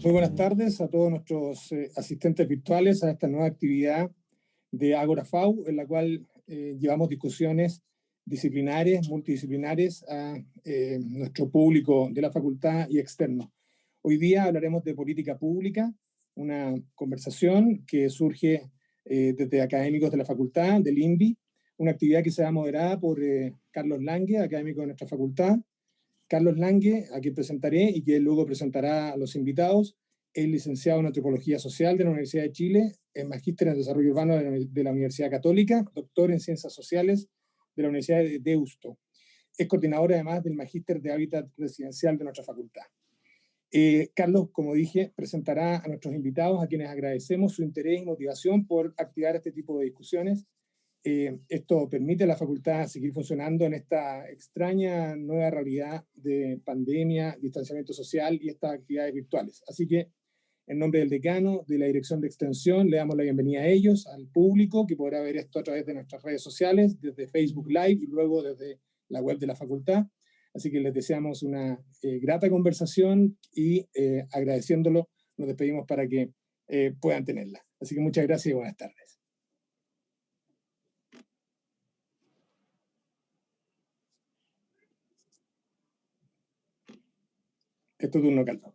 Muy buenas tardes a todos nuestros asistentes virtuales a esta nueva actividad de AgoraFAU, en la cual llevamos discusiones disciplinares, multidisciplinares a nuestro público de la facultad y externo. Hoy día hablaremos de política pública, una conversación que surge desde académicos de la facultad, del INVI, una actividad que será moderada por Carlos Lange, académico de nuestra facultad. Carlos Lange, a quien presentaré y que luego presentará a los invitados, es licenciado en Antropología Social de la Universidad de Chile, es magíster en Desarrollo Urbano de la Universidad Católica, doctor en Ciencias Sociales de la Universidad de Deusto. Es coordinador además del Magíster de Hábitat Residencial de nuestra facultad. Carlos, como dije, presentará a nuestros invitados, a quienes agradecemos su interés y motivación por activar este tipo de discusiones. Esto permite a la facultad seguir funcionando en esta extraña nueva realidad de pandemia, distanciamiento social y estas actividades virtuales. Así que, en nombre del decano, de la Dirección de Extensión, le damos la bienvenida a ellos, al público, que podrá ver esto a través de nuestras redes sociales, desde Facebook Live y luego desde la web de la facultad. Así que les deseamos una grata conversación y agradeciéndolo, nos despedimos para que puedan tenerla. Así que muchas gracias y buenas tardes. Es tu turno, Carlos.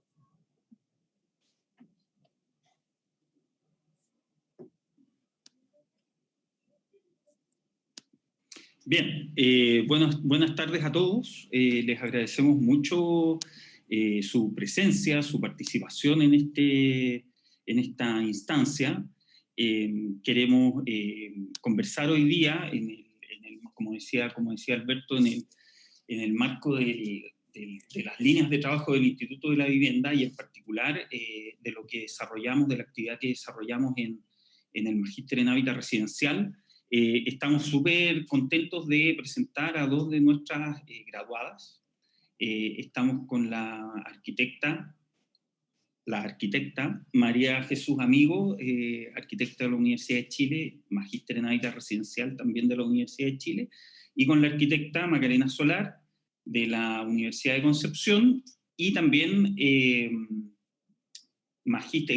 Bien, buenas tardes a todos. Les agradecemos mucho su presencia, su participación en esta instancia. Queremos conversar hoy día, como decía Alberto, en el marco de las líneas de trabajo del Instituto de la Vivienda y en particular de lo que desarrollamos, de la actividad que desarrollamos en el Magíster en Hábitat Residencial. Estamos súper contentos de presentar a dos de nuestras graduadas. Estamos con la arquitecta María Jesús Amigo, arquitecta de la Universidad de Chile, magíster en Hábitat Residencial también de la Universidad de Chile, y con la arquitecta Macarena Solar, de la Universidad de Concepción, y también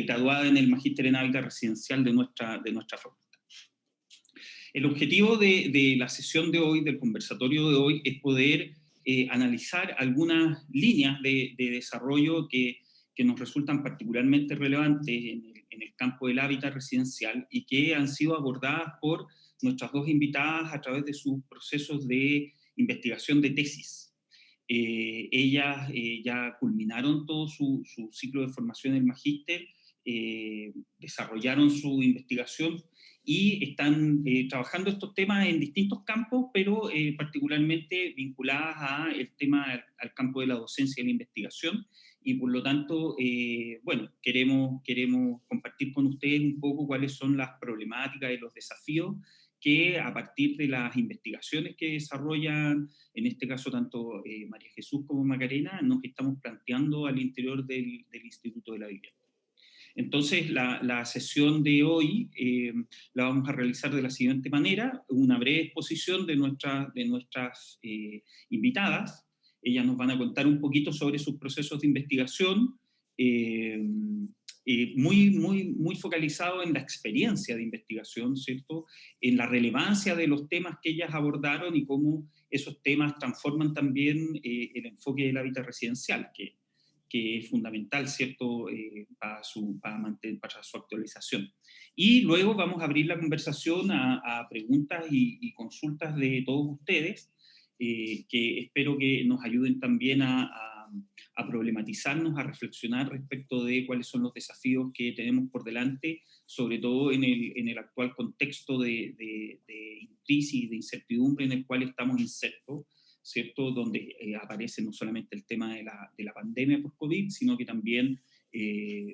graduada en el magíster en Hábitat Residencial de nuestra facultad. El objetivo de la sesión de hoy, del conversatorio de hoy, es poder analizar algunas líneas de desarrollo que nos resultan particularmente relevantes en el campo del hábitat residencial y que han sido abordadas por nuestras dos invitadas a través de sus procesos de investigación de tesis. Ellas ya culminaron todo su ciclo de formación en magíster, desarrollaron su investigación y están trabajando estos temas en distintos campos, pero particularmente vinculadas al campo de la docencia y la investigación, y por lo tanto, queremos compartir con ustedes un poco cuáles son las problemáticas y los desafíos que a partir de las investigaciones que desarrollan, en este caso tanto María Jesús como Macarena, nos estamos planteando al interior del Instituto de la Vivienda. Entonces, la sesión de hoy la vamos a realizar de la siguiente manera: una breve exposición de nuestras invitadas. Ellas nos van a contar un poquito sobre sus procesos de investigación, muy focalizado en la experiencia de investigación, ¿cierto? En la relevancia de los temas que ellas abordaron y cómo esos temas transforman también el enfoque del hábitat residencial, que es fundamental, ¿cierto?, para su actualización. Y luego vamos a abrir la conversación a preguntas y consultas de todos ustedes, que espero que nos ayuden también a problematizarnos, a reflexionar respecto de cuáles son los desafíos que tenemos por delante, sobre todo en el actual contexto de crisis, de incertidumbre en el cual estamos insertos, ¿cierto?, donde aparece no solamente el tema de la pandemia post-COVID, sino que también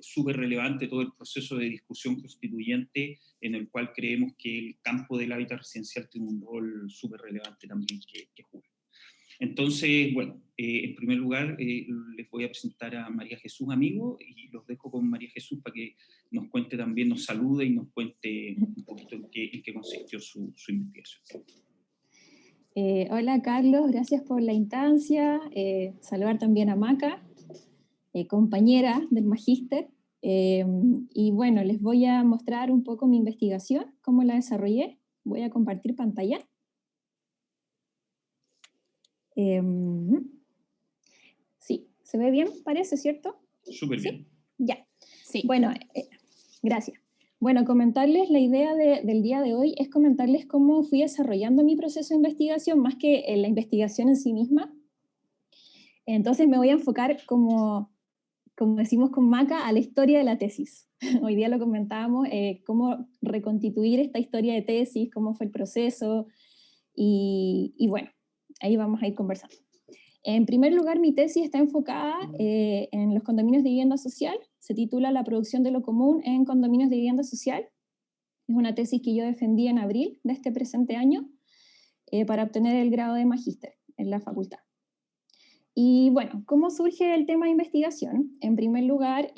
súper relevante todo el proceso de discusión constituyente, en el cual creemos que el campo del hábitat residencial tiene un rol súper relevante también que juega. Entonces, en primer lugar, les voy a presentar a María Jesús Amigo, y los dejo con María Jesús para que nos cuente también, nos salude y nos cuente un poquito en qué consistió su investigación. Hola Carlos, gracias por la instancia. Saludar también a Maca. compañera del magíster, y bueno, les voy a mostrar un poco mi investigación, cómo la desarrollé. Voy a compartir pantalla. Sí, ¿se ve bien? Parece, ¿cierto? Súper bien. ¿Sí? Ya. Sí. Bueno, gracias. Bueno, comentarles, la idea del día de hoy es comentarles cómo fui desarrollando mi proceso de investigación, más que la investigación en sí misma. Entonces me voy a enfocar, como decimos con Maca, a la historia de la tesis. Hoy día lo comentábamos, cómo reconstituir esta historia de tesis, cómo fue el proceso, y bueno, ahí vamos a ir conversando. En primer lugar, mi tesis está enfocada en los condominios de vivienda social. Se titula La producción de lo común en condominios de vivienda social. Es una tesis que yo defendí en abril de este presente año para obtener el grado de magíster en la facultad. Y bueno, ¿cómo surge el tema de investigación? En primer lugar,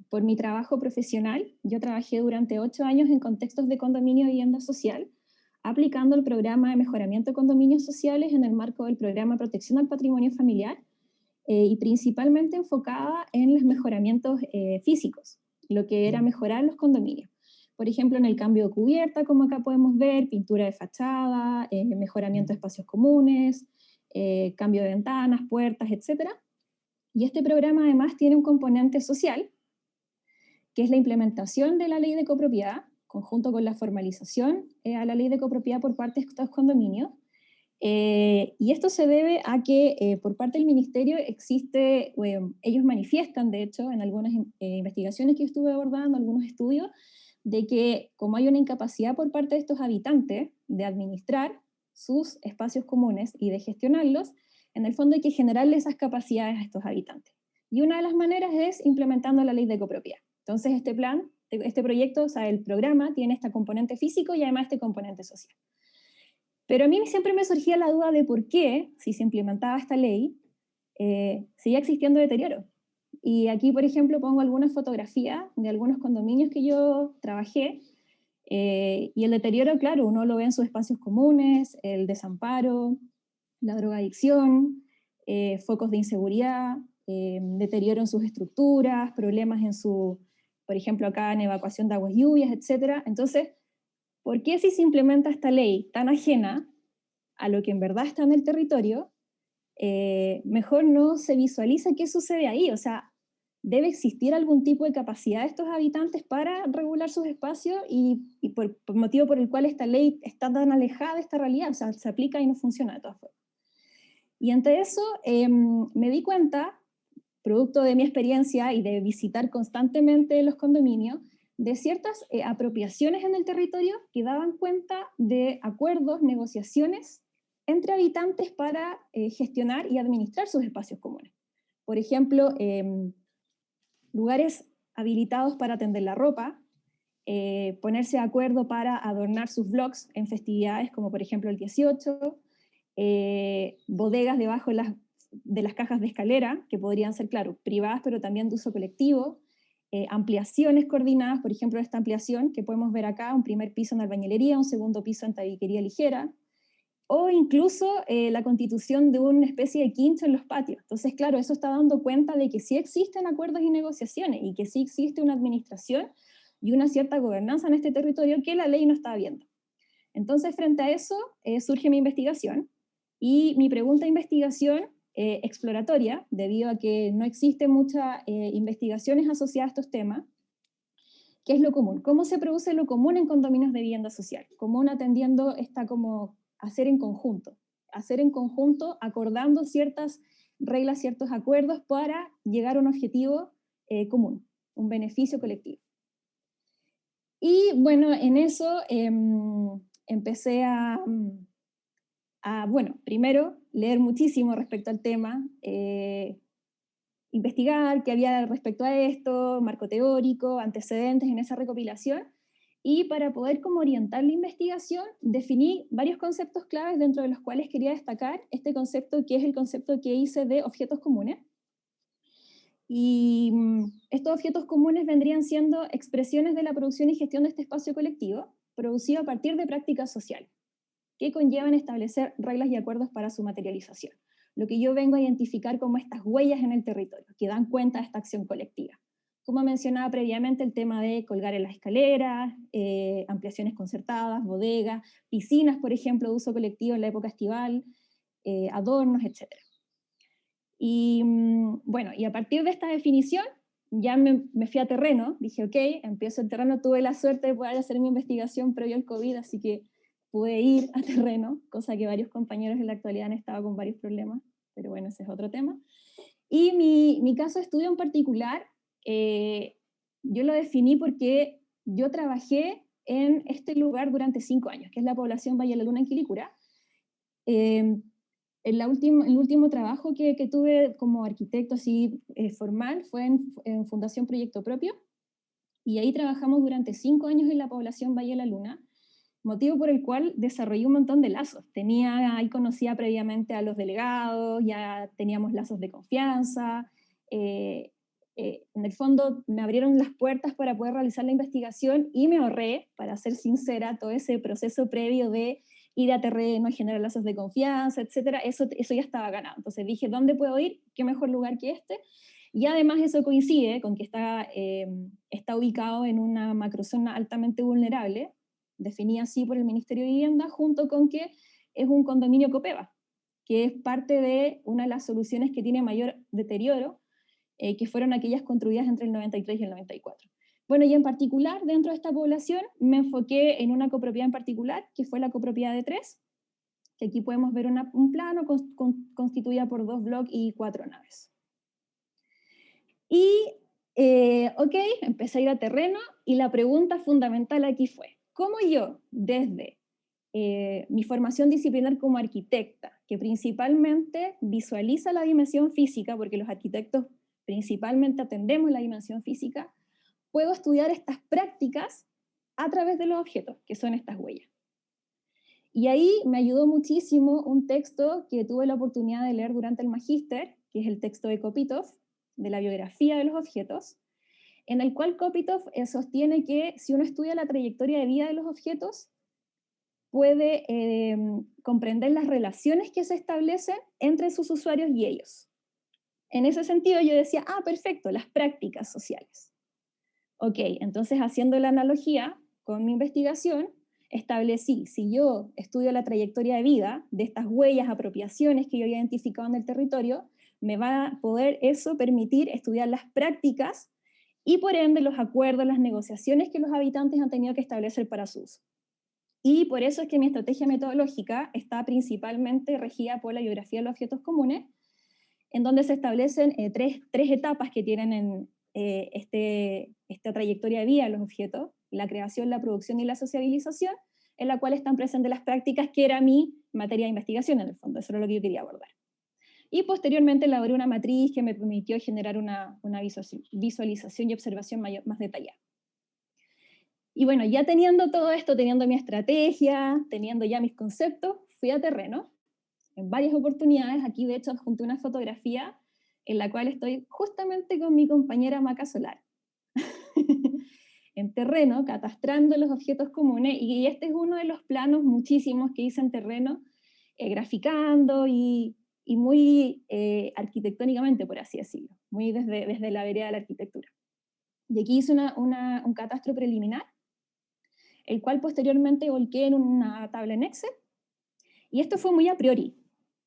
por mi trabajo profesional. Yo trabajé durante 8 años en contextos de condominio de vivienda social, aplicando el programa de mejoramiento de condominios sociales en el marco del programa de protección al patrimonio familiar, y principalmente enfocada en los mejoramientos físicos, lo que era mejorar los condominios. Por ejemplo, en el cambio de cubierta, como acá podemos ver, pintura de fachada, mejoramiento de espacios comunes, cambio de ventanas, puertas, etc. Y este programa además tiene un componente social, que es la implementación de la ley de copropiedad, conjunto con la formalización a la ley de copropiedad por parte de estos condominios. Y esto se debe a que por parte del Ministerio existe, ellos manifiestan, de hecho, en algunas investigaciones que yo estuve abordando, algunos estudios, de que como hay una incapacidad por parte de estos habitantes de administrar sus espacios comunes y de gestionarlos, en el fondo hay que generarle esas capacidades a estos habitantes. Y una de las maneras es implementando la ley de copropiedad. Entonces este proyecto, o sea, el programa tiene este componente físico y además este componente social. Pero a mí siempre me surgía la duda de por qué, si se implementaba esta ley, seguía existiendo deterioro. Y aquí, por ejemplo, pongo algunas fotografías de algunos condominios que yo trabajé, y el deterioro, claro, uno lo ve en sus espacios comunes, el desamparo, la drogadicción, focos de inseguridad, deterioro en sus estructuras, problemas en su, por ejemplo, acá en evacuación de aguas lluvias, etc. Entonces, ¿por qué si se implementa esta ley tan ajena a lo que en verdad está en el territorio, mejor no se visualiza qué sucede ahí? O sea, debe existir algún tipo de capacidad de estos habitantes para regular sus espacios y por motivo por el cual esta ley está tan alejada de esta realidad, o sea, se aplica y no funciona de todas formas. Y ante eso me di cuenta, producto de mi experiencia y de visitar constantemente los condominios, de ciertas apropiaciones en el territorio que daban cuenta de acuerdos, negociaciones entre habitantes para gestionar y administrar sus espacios comunes. Por ejemplo, lugares habilitados para tender la ropa, ponerse de acuerdo para adornar sus blogs en festividades como por ejemplo el 18, bodegas debajo de las cajas de escalera, que podrían ser, claro, privadas pero también de uso colectivo, ampliaciones coordinadas, por ejemplo esta ampliación que podemos ver acá, un primer piso en albañilería, un segundo piso en tabiquería ligera, o incluso la constitución de una especie de quincho en los patios. Entonces, claro, eso está dando cuenta de que sí existen acuerdos y negociaciones y que sí existe una administración y una cierta gobernanza en este territorio que la ley no está viendo. Entonces, frente a eso, surge mi investigación y mi pregunta de investigación exploratoria, debido a que no existen muchas investigaciones asociadas a estos temas. ¿Qué es lo común? ¿Cómo se produce lo común en condominios de vivienda social? Común atendiendo esta como hacer en conjunto, acordando ciertas reglas, ciertos acuerdos para llegar a un objetivo común, un beneficio colectivo. Y bueno, en eso empecé bueno, primero, leer muchísimo respecto al tema, investigar qué había respecto a esto, marco teórico, antecedentes en esa recopilación, y para poder como orientar la investigación, definí varios conceptos claves dentro de los cuales quería destacar este concepto que es el concepto que hice de objetos comunes. Y estos objetos comunes vendrían siendo expresiones de la producción y gestión de este espacio colectivo, producido a partir de prácticas sociales, que conllevan establecer reglas y acuerdos para su materialización. lo que yo vengo a identificar como estas huellas en el territorio, que dan cuenta de esta acción colectiva. Como mencionaba previamente, el tema de colgar en las escaleras, ampliaciones concertadas, bodegas, piscinas, por ejemplo, de uso colectivo en la época estival, adornos, etc. Y bueno, y a partir de esta definición, ya me fui a terreno, dije, ok, empiezo el terreno, tuve la suerte de poder hacer mi investigación previo al COVID, así que pude ir a terreno, cosa que varios compañeros en la actualidad han estado con varios problemas, pero bueno, ese es otro tema. Y mi caso de estudio en particular, yo lo definí porque yo trabajé en este lugar durante 5 años, que es la población Valle de la Luna en Quilicura. El último trabajo que tuve como arquitecto así formal fue en Fundación Proyecto Propio, y ahí trabajamos durante 5 años en la población Valle de la Luna, motivo por el cual desarrollé un montón de lazos. Ahí conocía previamente a los delegados, ya teníamos lazos de confianza, en el fondo me abrieron las puertas para poder realizar la investigación y me ahorré, para ser sincera, todo ese proceso previo de ir a terreno, generar lazos de confianza, etcétera. Eso ya estaba ganado. Entonces dije, ¿dónde puedo ir? ¿Qué mejor lugar que este? Y además eso coincide con que está ubicado en una macrozona altamente vulnerable, definida así por el Ministerio de Vivienda, junto con que es un condominio Copeva, que es parte de una de las soluciones que tiene mayor deterioro, que fueron aquellas construidas entre el 93 y el 94. Bueno, y en particular, dentro de esta población, me enfoqué en una copropiedad en particular, que fue la copropiedad de 3, que aquí podemos ver un plano constituida por 2 bloques y 4 naves. Y, ok, empecé a ir a terreno, y la pregunta fundamental aquí fue, ¿cómo yo, desde mi formación disciplinar como arquitecta, que principalmente visualiza la dimensión física, porque los arquitectos principalmente atendemos la dimensión física, puedo estudiar estas prácticas a través de los objetos, que son estas huellas? Y ahí me ayudó muchísimo un texto que tuve la oportunidad de leer durante el magíster, que es el texto de Kopitov, de la biografía de los objetos, en el cual Kopitov sostiene que si uno estudia la trayectoria de vida de los objetos, puede comprender las relaciones que se establecen entre sus usuarios y ellos. En ese sentido yo decía, perfecto, las prácticas sociales. Ok, entonces haciendo la analogía con mi investigación, establecí, si yo estudio la trayectoria de vida de estas huellas, apropiaciones que yo había identificado en el territorio, me va a poder eso permitir estudiar las prácticas y por ende los acuerdos, las negociaciones que los habitantes han tenido que establecer para su uso. Y por eso es que mi estrategia metodológica está principalmente regida por la biografía de los objetos comunes, en donde se establecen tres etapas que tienen en esta trayectoria de vida de los objetos: la creación, la producción y la sociabilización, en la cual están presentes las prácticas, que era mi materia de investigación en el fondo, eso era lo que yo quería abordar. Y posteriormente elaboré una matriz que me permitió generar una visualización y observación más detallada. Y bueno, ya teniendo todo esto, teniendo mi estrategia, teniendo ya mis conceptos, fui a terreno en varias oportunidades. Aquí de hecho adjunté una fotografía en la cual estoy justamente con mi compañera Maca Solar, en terreno, catastrando los objetos comunes, y este es uno de los planos muchísimos que hice en terreno, graficando y muy arquitectónicamente, por así decirlo, muy desde la vereda de la arquitectura. Y aquí hice un catastro preliminar, el cual posteriormente volqué en una tabla en Excel, y esto fue muy a priori,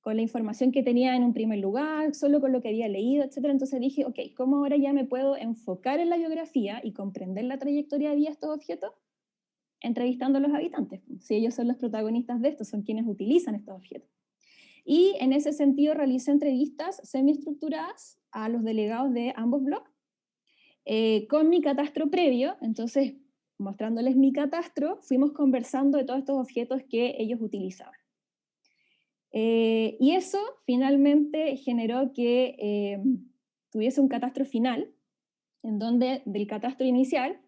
con la información que tenía en un primer lugar, solo con lo que había leído, etc. Entonces dije, ok, ¿cómo ahora ya me puedo enfocar en la biografía y comprender la trayectoria de vida de estos objetos? Entrevistando a los habitantes, si ellos son los protagonistas de esto, son quienes utilizan estos objetos. Y en ese sentido realicé entrevistas semiestructuradas a los delegados de ambos blogs, con mi catastro previo. Entonces, mostrándoles mi catastro, fuimos conversando de todos estos objetos que ellos utilizaban. Y eso finalmente generó que tuviese un catastro final, en donde del catastro inicial,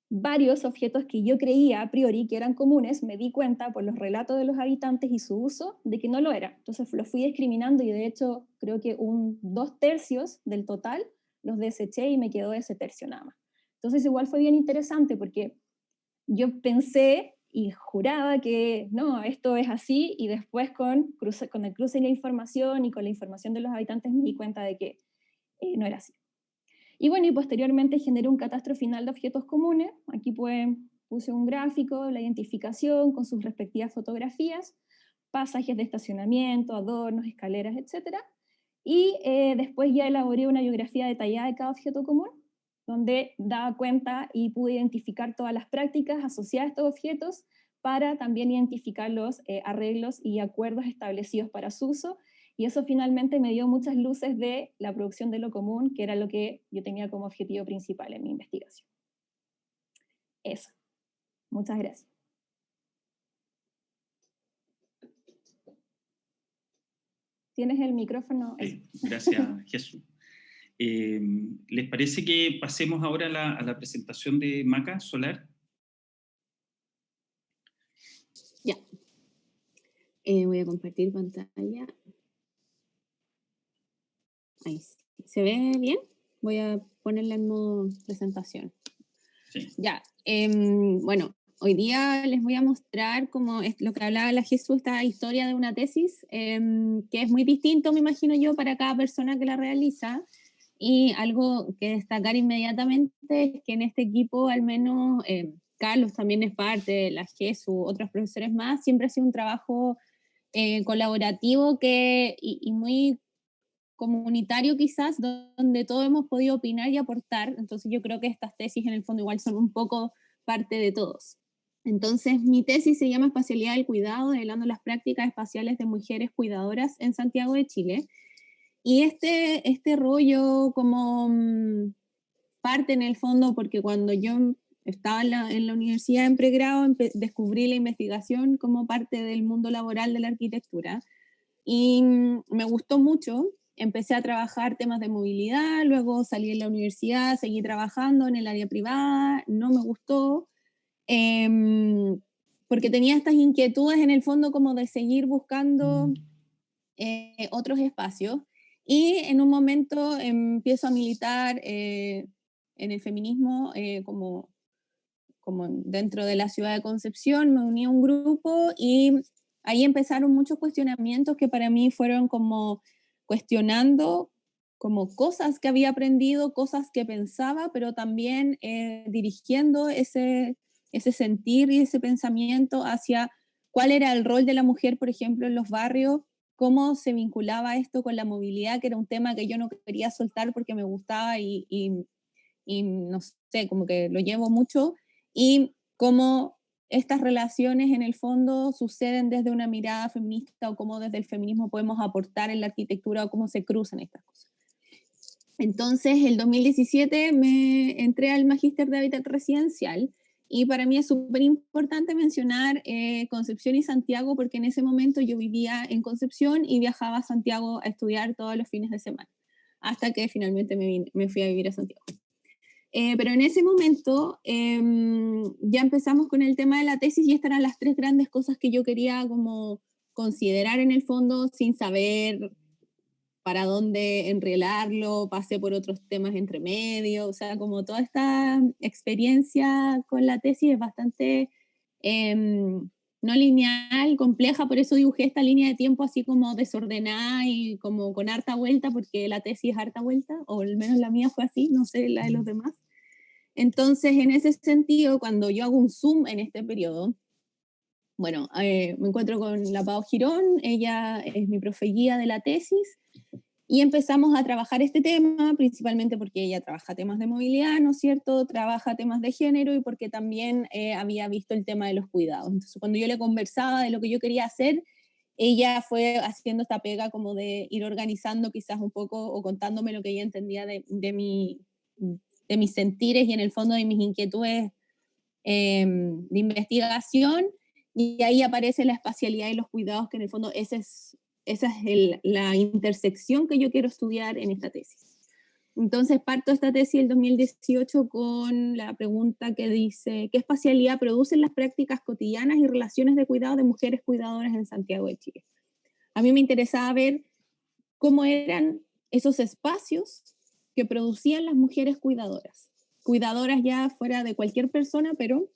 varios objetos que yo creía a priori que eran comunes, me di cuenta por los relatos de los habitantes y su uso de que no lo era. Entonces los fui discriminando, y de hecho creo que 2/3 del total los deseché y me quedó ese tercio nada más. Entonces igual fue bien interesante, porque yo pensé y juraba que no, esto es así, y después con el cruce de la información y con la información de los habitantes me di cuenta de que no era así. Y bueno, y posteriormente generé un catastro final de objetos comunes. Aquí puse un gráfico, la identificación con sus respectivas fotografías, pasajes de estacionamiento, adornos, escaleras, etc. Y después ya elaboré una biografía detallada de cada objeto común, donde daba cuenta y pude identificar todas las prácticas asociadas a estos objetos para también identificar los arreglos y acuerdos establecidos para su uso. Y eso finalmente me dio muchas luces de la producción de lo común, que era lo que yo tenía como objetivo principal en mi investigación. Eso. Muchas gracias. ¿Tienes el micrófono? Gracias, Jesús. ¿Les parece que pasemos ahora a la presentación de Maca Solar? Ya. Voy a compartir pantalla. Ahí sí. ¿Se ve bien? Voy a ponerla en modo presentación. Sí. Ya. Bueno, hoy día les voy a mostrar como es lo que hablaba la Jesús, esta historia de una tesis, que es muy distinto, me imagino yo, para cada persona que la realiza. Y algo que destacar inmediatamente es que en este equipo, al menos Carlos también es parte, la Jesús, otros profesores más, siempre ha sido un trabajo colaborativo y muy comunitario quizás, donde todos hemos podido opinar y aportar. Entonces yo creo que estas tesis en el fondo igual son un poco parte de todos. Entonces mi tesis se llama Espacialidad del Cuidado, develando las prácticas espaciales de mujeres cuidadoras en Santiago de Chile. Y este rollo como parte en el fondo porque cuando yo estaba en la universidad en pregrado descubrí la investigación como parte del mundo laboral de la arquitectura y me gustó mucho. Empecé a trabajar temas de movilidad, luego salí de la universidad, seguí trabajando en el área privada, no me gustó, porque tenía estas inquietudes en el fondo como de seguir buscando otros espacios. Y en un momento empiezo a militar en el feminismo como dentro de la ciudad de Concepción, me uní a un grupo y ahí empezaron muchos cuestionamientos que para mí fueron como cuestionando como cosas que había aprendido, cosas que pensaba, pero también dirigiendo ese sentir y ese pensamiento hacia cuál era el rol de la mujer, por ejemplo, en los barrios, cómo se vinculaba esto con la movilidad, que era un tema que yo no quería soltar porque me gustaba y no sé, como que lo llevo mucho, y cómo estas relaciones en el fondo suceden desde una mirada feminista o cómo desde el feminismo podemos aportar en la arquitectura o cómo se cruzan estas cosas. Entonces, el 2017 me entré al Magíster de Hábitat Residencial y para mí es súper importante mencionar Concepción y Santiago porque en ese momento yo vivía en Concepción y viajaba a Santiago a estudiar todos los fines de semana, hasta que finalmente me fui a vivir a Santiago. Pero en ese momento ya empezamos con el tema de la tesis y estas eran las 3 grandes cosas que yo quería como considerar en el fondo sin saber para dónde enrielarlo, pasé por otros temas entre medio, o sea, como toda esta experiencia con la tesis es bastante no lineal, compleja, por eso dibujé esta línea de tiempo así como desordenada y como con harta vuelta, porque la tesis es harta vuelta, o al menos la mía fue así, no sé la de los demás. Entonces, en ese sentido, cuando yo hago un zoom en este periodo, bueno, me encuentro con la Pau Girón, ella es mi profe guía de la tesis, y empezamos a trabajar este tema, principalmente porque ella trabaja temas de movilidad, ¿no es cierto? Trabaja temas de género y porque también había visto el tema de los cuidados. Entonces, cuando yo le conversaba de lo que yo quería hacer, ella fue haciendo esta pega como de ir organizando quizás un poco o contándome lo que ella entendía de mis sentires y en el fondo de mis inquietudes de investigación. Y ahí aparece la espacialidad y los cuidados, que en el fondo esa es la intersección que yo quiero estudiar en esta tesis. Entonces parto esta tesis del 2018 con la pregunta que dice: ¿qué espacialidad producen las prácticas cotidianas y relaciones de cuidado de mujeres cuidadoras en Santiago de Chile? A mí me interesaba ver cómo eran esos espacios que producían las mujeres cuidadoras ya fuera de cualquier persona, pero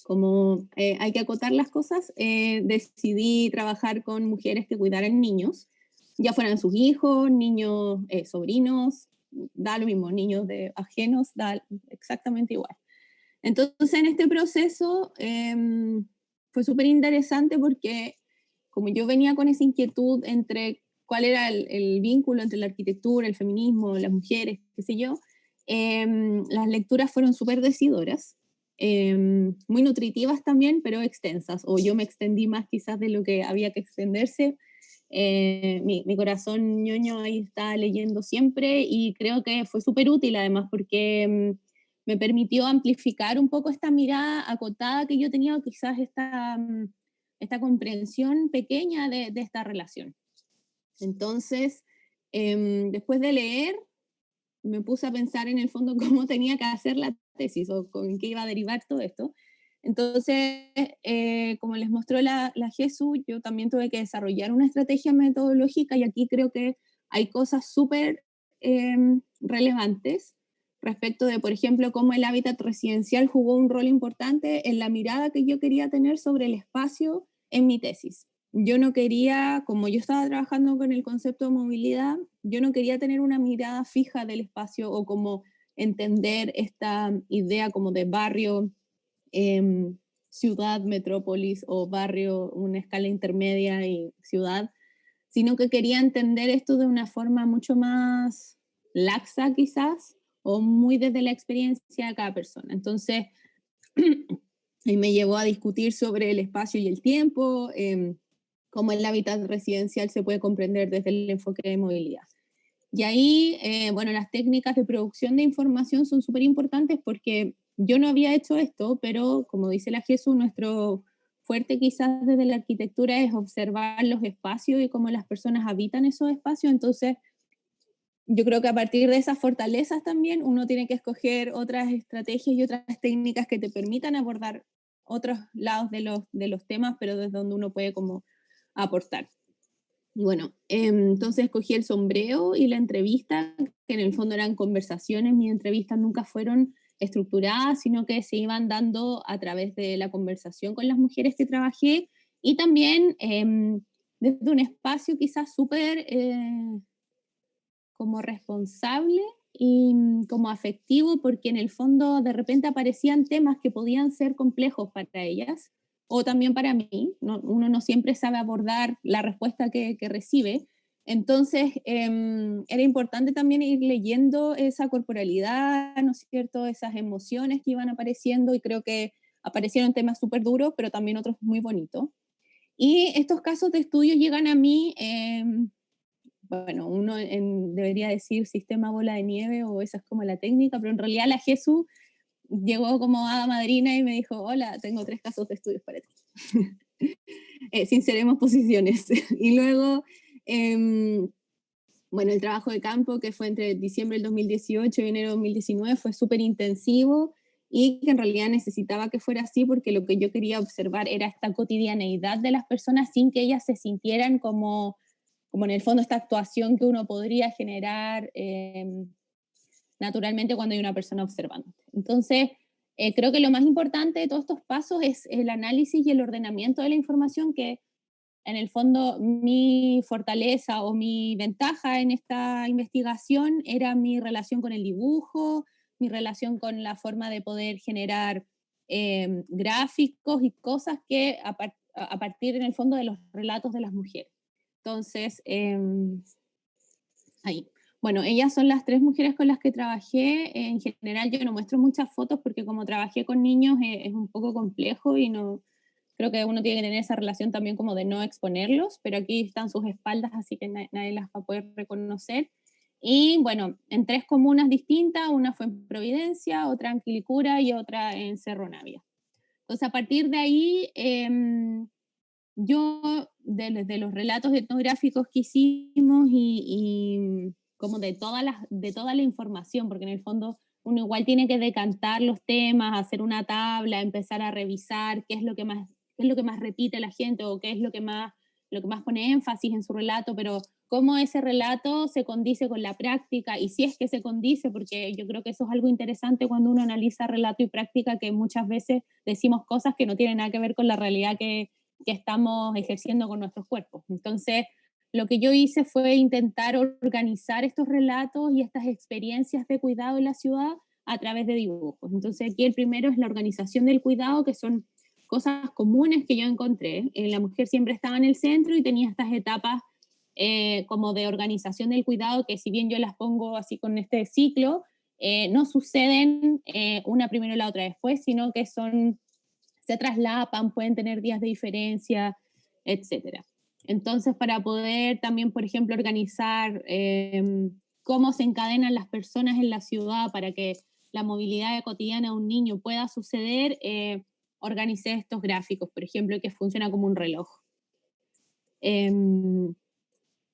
como hay que acotar las cosas, decidí trabajar con mujeres que cuidaran niños, ya fueran sus hijos, niños, sobrinos, da lo mismo, niños de ajenos, da exactamente igual. Entonces, en este proceso fue súper interesante porque como yo venía con esa inquietud entre cuál era el vínculo entre la arquitectura, el feminismo, las mujeres, qué sé yo, las lecturas fueron súper decidoras, muy nutritivas también, pero extensas, o yo me extendí más quizás de lo que había que extenderse. Mi corazón ñoño ahí está leyendo siempre y creo que fue súper útil además porque me permitió amplificar un poco esta mirada acotada que yo tenía, o quizás esta comprensión pequeña de esta relación. Entonces, después de leer, me puse a pensar en el fondo cómo tenía que hacer la tesis o con qué iba a derivar todo esto. Entonces, como les mostró la Jesús, yo también tuve que desarrollar una estrategia metodológica y aquí creo que hay cosas súper relevantes respecto de, por ejemplo, cómo el hábitat residencial jugó un rol importante en la mirada que yo quería tener sobre el espacio en mi tesis. Yo no quería, como yo estaba trabajando con el concepto de movilidad, yo no quería tener una mirada fija del espacio o como entender esta idea como de barrio, ciudad, metrópolis o barrio, una escala intermedia y ciudad, sino que quería entender esto de una forma mucho más laxa quizás o muy desde la experiencia de cada persona. Entonces, y me llevó a discutir sobre el espacio y el tiempo, cómo el hábitat residencial se puede comprender desde el enfoque de movilidad. Y ahí, bueno, las técnicas de producción de información son súper importantes porque yo no había hecho esto, pero como dice la Jesús, nuestro fuerte quizás desde la arquitectura es observar los espacios y cómo las personas habitan esos espacios. Entonces, yo creo que a partir de esas fortalezas también uno tiene que escoger otras estrategias y otras técnicas que te permitan abordar otros lados de los temas, pero desde donde uno puede como aportar. Y bueno, entonces escogí el sombrero y la entrevista, que en el fondo eran conversaciones. Mis entrevistas nunca fueron estructuradas, sino que se iban dando a través de la conversación con las mujeres que trabajé y también desde un espacio quizás súper como responsable y como afectivo, porque en el fondo de repente aparecían temas que podían ser complejos para ellas o también para mí. Uno no siempre sabe abordar la respuesta que recibe. Entonces, era importante también ir leyendo esa corporalidad, ¿no es cierto?, esas emociones que iban apareciendo, y creo que aparecieron temas súper duros, pero también otros muy bonitos. Y estos casos de estudio llegan a mí, bueno, uno debería decir sistema bola de nieve, o esa es como la técnica, pero en realidad la Jesús llegó como hada madrina y me dijo: hola, tengo 3 casos de estudios para ti. Sinceremos posiciones. Y luego, bueno, el trabajo de campo, que fue entre diciembre del 2018 y enero del 2019, fue súper intensivo y que en realidad necesitaba que fuera así porque lo que yo quería observar era esta cotidianeidad de las personas sin que ellas se sintieran como en el fondo esta actuación que uno podría generar naturalmente cuando hay una persona observando. Entonces, creo que lo más importante de todos estos pasos es el análisis y el ordenamiento de la información, que en el fondo mi fortaleza o mi ventaja en esta investigación era mi relación con el dibujo, mi relación con la forma de poder generar gráficos y cosas que a partir en el fondo de los relatos de las mujeres. Entonces, ahí. Bueno, ellas son las 3 mujeres con las que trabajé. En general yo no muestro muchas fotos porque como trabajé con niños es un poco complejo y no, creo que uno tiene que tener esa relación también como de no exponerlos, pero aquí están sus espaldas, así que nadie las va a poder reconocer. Y bueno, en 3 comunas distintas, una fue en Providencia, otra en Quilicura y otra en Cerro Navia. Entonces a partir de ahí, yo de los relatos etnográficos que hicimos y como de toda la información, porque en el fondo uno igual tiene que decantar los temas, hacer una tabla, empezar a revisar qué es lo que más repite la gente o qué es lo que más pone énfasis en su relato, pero cómo ese relato se condice con la práctica, y si es que se condice, porque yo creo que eso es algo interesante cuando uno analiza relato y práctica, que muchas veces decimos cosas que no tienen nada que ver con la realidad que estamos ejerciendo con nuestros cuerpos. Entonces, lo que yo hice fue intentar organizar estos relatos y estas experiencias de cuidado en la ciudad a través de dibujos. Entonces, aquí el primero es la organización del cuidado, que son cosas comunes que yo encontré. La mujer siempre estaba en el centro y tenía estas etapas como de organización del cuidado, que si bien yo las pongo así con este ciclo, no suceden una primero y la otra después, sino que se traslapan, pueden tener días de diferencia, etc. Entonces, para poder también, por ejemplo, organizar cómo se encadenan las personas en la ciudad para que la movilidad cotidiana de un niño pueda suceder, organicé estos gráficos, por ejemplo, que funciona como un reloj.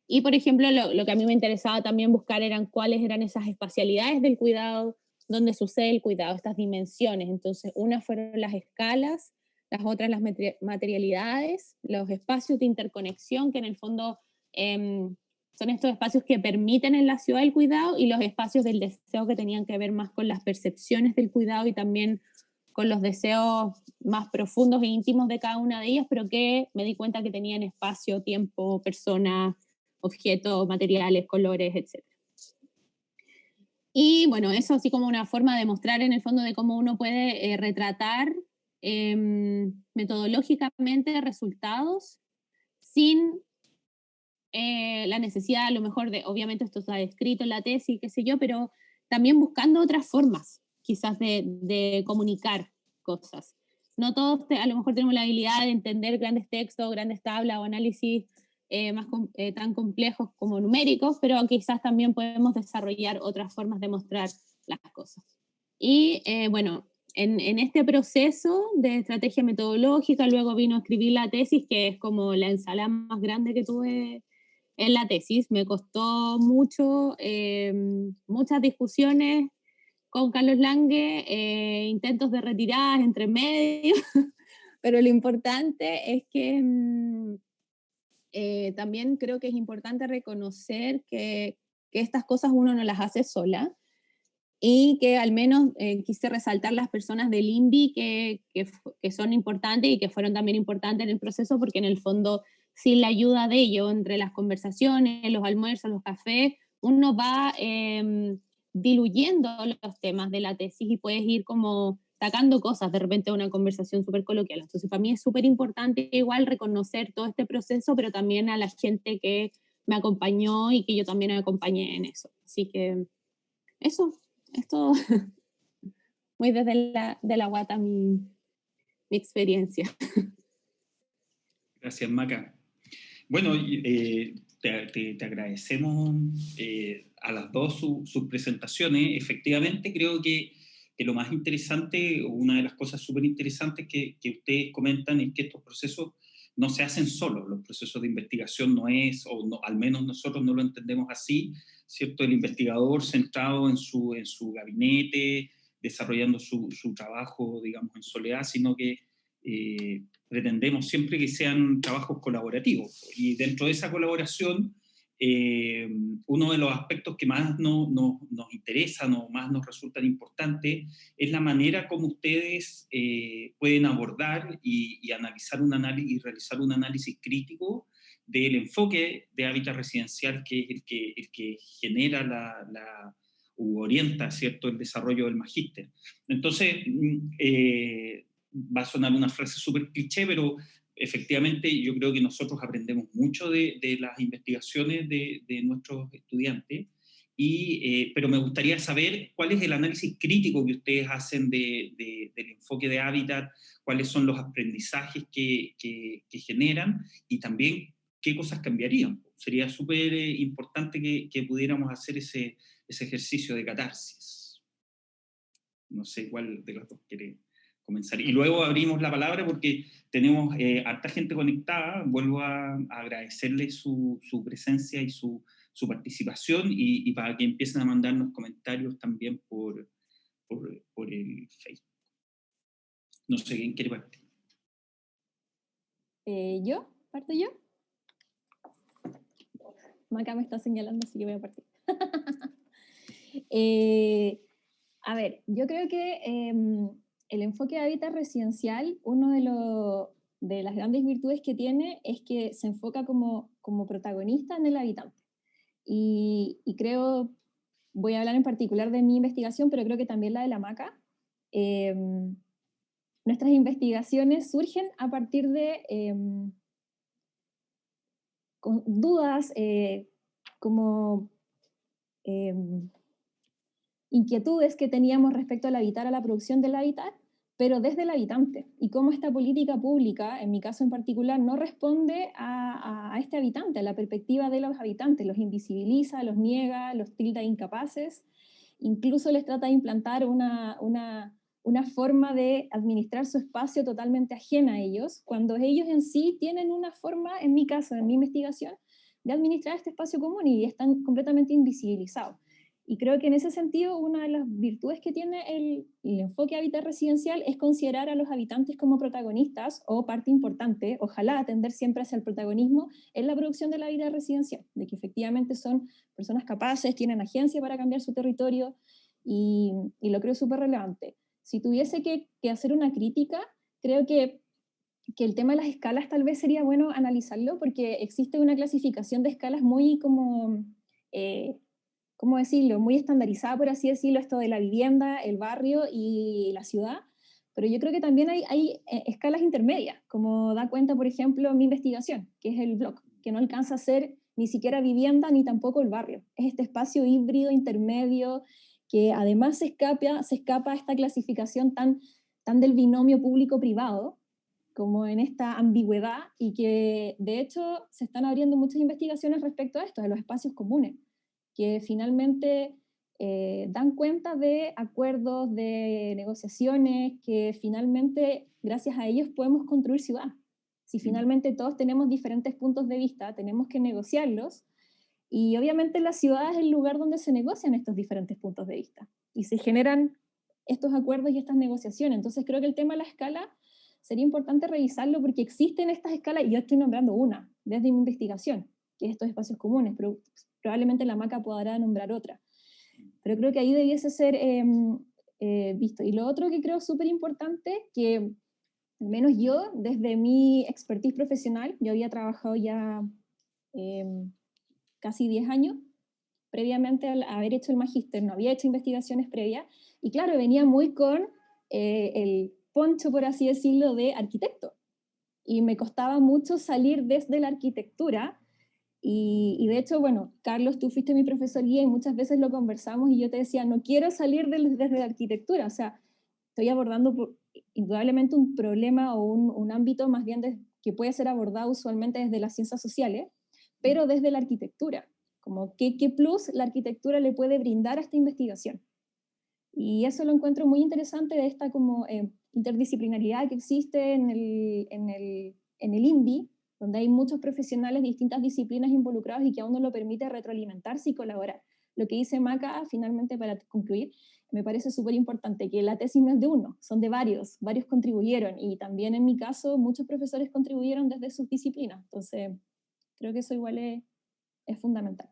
Y, por ejemplo, lo que a mí me interesaba también buscar eran cuáles eran esas espacialidades del cuidado, donde sucede el cuidado, estas dimensiones. Entonces, unas fueron las escalas, las otras las materialidades, los espacios de interconexión, que en el fondo son estos espacios que permiten en la ciudad el cuidado, y los espacios del deseo, que tenían que ver más con las percepciones del cuidado y también con los deseos más profundos e íntimos de cada una de ellas, pero que me di cuenta que tenían espacio, tiempo, personas, objetos, materiales, colores, etc. Y bueno, eso así como una forma de mostrar en el fondo de cómo uno puede retratar metodológicamente resultados sin la necesidad a lo mejor de, obviamente esto está descrito en la tesis, qué sé yo, pero también buscando otras formas quizás de comunicar cosas. No todos a lo mejor tenemos la habilidad de entender grandes textos, grandes tablas o análisis tan complejos como numéricos, pero quizás también podemos desarrollar otras formas de mostrar las cosas. Y bueno, en este proceso de estrategia metodológica, luego vino a escribir la tesis, que es como la ensalada más grande que tuve en la tesis. Me costó mucho, muchas discusiones con Carlos Lange, intentos de retiradas entre medio, pero lo importante es que también creo que es importante reconocer que estas cosas uno no las hace sola, y que al menos quise resaltar las personas del INVI que son importantes y que fueron también importantes en el proceso, porque en el fondo, sin la ayuda de ellos, entre las conversaciones, los almuerzos, los cafés, uno va diluyendo los temas de la tesis y puedes ir como sacando cosas de repente de una conversación súper coloquial. Entonces, para mí es súper importante igual reconocer todo este proceso, pero también a la gente que me acompañó y que yo también me acompañé en eso. Así que eso, esto muy desde de la guata mi experiencia. Gracias, Maca. Bueno, te agradecemos a las dos sus presentaciones. Efectivamente, creo que lo más interesante, o una de las cosas súper interesantes que ustedes comentan, es que estos procesos no se hacen solos. Los procesos de investigación no es, o no, al menos nosotros no lo entendemos así, ¿cierto? El investigador centrado en su gabinete, desarrollando su trabajo, digamos, en soledad, sino que pretendemos siempre que sean trabajos colaborativos. Y dentro de esa colaboración, uno de los aspectos que más nos interesan o más nos resultan importantes es la manera como ustedes pueden abordar y analizar y realizar un análisis crítico del enfoque de hábitat residencial, que es el que genera u orienta, ¿cierto?, el desarrollo del magíster. Entonces, va a sonar una frase súper cliché, pero efectivamente yo creo que nosotros aprendemos mucho de las investigaciones de nuestros estudiantes, pero me gustaría saber cuál es el análisis crítico que ustedes hacen del enfoque de hábitat, cuáles son los aprendizajes que generan, y también qué cosas cambiarían. Sería súper importante que pudiéramos hacer ese ejercicio de catarsis. No sé cuál de los dos quiere comenzar. Y luego abrimos la palabra porque tenemos harta gente conectada. Vuelvo a agradecerle su presencia y su participación, y para que empiecen a mandarnos comentarios también por el Facebook. No sé quién quiere partir. ¿Yo? ¿Parto yo? Maca me está señalando, así que voy a partir. A ver, yo creo que el enfoque de hábitat residencial, de las grandes virtudes que tiene es que se enfoca como protagonista en el habitante. Y creo, voy a hablar en particular de mi investigación, pero creo que también la de la Maca. Nuestras investigaciones surgen a partir de con dudas, como inquietudes que teníamos respecto al habitar, a la producción del hábitat, pero desde el habitante, y cómo esta política pública, en mi caso en particular, no responde a este habitante, a la perspectiva de los habitantes, los invisibiliza, los niega, los tilda incapaces, incluso les trata de implantar una forma de administrar su espacio totalmente ajena a ellos, cuando ellos en sí tienen una forma, en mi caso, en mi investigación, de administrar este espacio común y están completamente invisibilizados. Y creo que en ese sentido una de las virtudes que tiene el enfoque hábitat residencial es considerar a los habitantes como protagonistas o parte importante, ojalá atender siempre hacia el protagonismo en la producción del hábitat residencial, de que efectivamente son personas capaces, tienen agencia para cambiar su territorio y lo creo súper relevante. Si tuviese que hacer una crítica, creo que el tema de las escalas tal vez sería bueno analizarlo porque existe una clasificación de escalas muy como... ¿cómo decirlo?, muy estandarizada, por así decirlo, esto de la vivienda, el barrio y la ciudad, pero yo creo que también hay escalas intermedias, como da cuenta, por ejemplo, mi investigación, que es el blog, que no alcanza a ser ni siquiera vivienda ni tampoco el barrio. Es este espacio híbrido, intermedio, que además se escapa a esta clasificación tan del binomio público-privado, como en esta ambigüedad, y que de hecho se están abriendo muchas investigaciones respecto a esto, de los espacios comunes, que finalmente dan cuenta de acuerdos, de negociaciones, que finalmente gracias a ellos podemos construir ciudad. Si finalmente todos tenemos diferentes puntos de vista, tenemos que negociarlos, y obviamente la ciudad es el lugar donde se negocian estos diferentes puntos de vista, y se generan estos acuerdos y estas negociaciones. Entonces creo que el tema de la escala sería importante revisarlo porque existen estas escalas, y yo estoy nombrando una desde mi investigación, que es estos espacios comunes, pero probablemente la Maca podrá nombrar otra. Pero creo que ahí debiese ser visto. Y lo otro que creo súper importante, que al menos yo, desde mi expertise profesional, yo había trabajado ya casi 10 años, previamente al haber hecho el magíster, no había hecho investigaciones previas, y claro, venía muy con el poncho, por así decirlo, de arquitecto. Y me costaba mucho salir desde la arquitectura. Y de hecho, bueno, Carlos, tú fuiste mi profesor guía y muchas veces lo conversamos y yo te decía, no quiero salir desde la arquitectura, o sea, estoy abordando indudablemente un problema o un ámbito más bien que puede ser abordado usualmente desde las ciencias sociales, pero desde la arquitectura, como qué plus la arquitectura le puede brindar a esta investigación. Y eso lo encuentro muy interesante de esta como interdisciplinaridad que existe en el INVI, donde hay muchos profesionales de distintas disciplinas involucrados y que a uno lo permite retroalimentarse y colaborar. Lo que dice Maca, finalmente, para concluir, me parece súper importante, que la tesis no es de uno, son de varios contribuyeron, y también en mi caso muchos profesores contribuyeron desde sus disciplinas, entonces creo que eso igual es fundamental.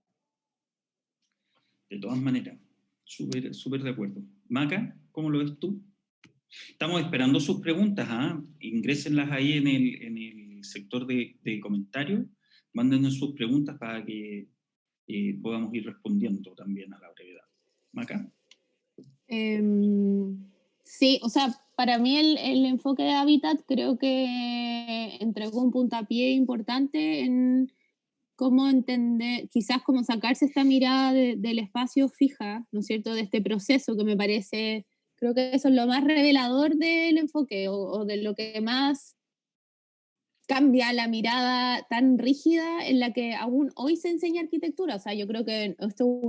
De todas maneras, súper de acuerdo. Maca, ¿cómo lo ves tú? Estamos esperando sus preguntas, ingrésenlas ahí en el sector de comentarios, mándenos sus preguntas para que podamos ir respondiendo también a la brevedad. Maca. Sí, o sea, para mí el enfoque de hábitat creo que entregó un puntapié importante en cómo entender, quizás cómo sacarse esta mirada del espacio fija, ¿no es cierto?, de este proceso que me parece, creo que eso es lo más revelador del enfoque o de lo que más cambia la mirada tan rígida en la que aún hoy se enseña arquitectura. O sea, yo creo que esto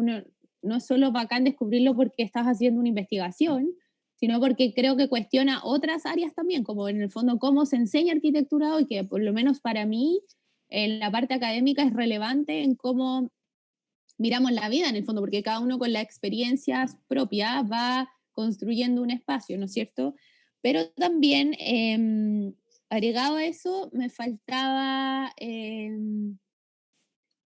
no es solo bacán descubrirlo porque estás haciendo una investigación, sino porque creo que cuestiona otras áreas también, como en el fondo cómo se enseña arquitectura hoy, que por lo menos para mí, en la parte académica es relevante en cómo miramos la vida en el fondo, porque cada uno con las experiencias propias va construyendo un espacio, ¿no es cierto? Pero también, agregado a eso, me faltaba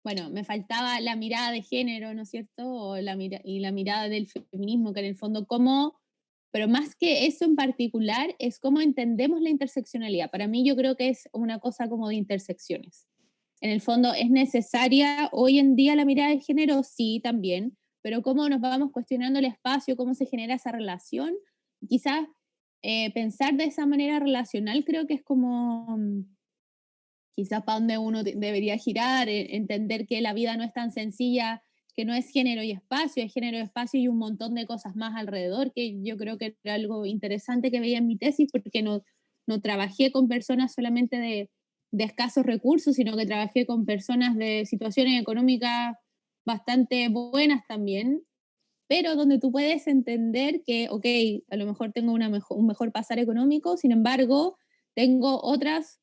bueno, me faltaba la mirada de género, ¿no es cierto? Y la mirada del feminismo, que en el fondo pero más que eso en particular, es cómo entendemos la interseccionalidad. Para mí yo creo que es una cosa como de intersecciones. En el fondo, ¿es necesaria hoy en día la mirada de género? Sí, también, pero cómo nos vamos cuestionando el espacio, cómo se genera esa relación. Quizás pensar de esa manera relacional creo que es como quizás para donde uno debería girar, entender que la vida no es tan sencilla, que no es género y espacio, es género y espacio y un montón de cosas más alrededor, que yo creo que era algo interesante que veía en mi tesis, porque no trabajé con personas solamente de escasos recursos, sino que trabajé con personas de situaciones económicas bastante buenas también, pero donde tú puedes entender que, ok, a lo mejor tengo un mejor pasar económico, sin embargo, tengo otros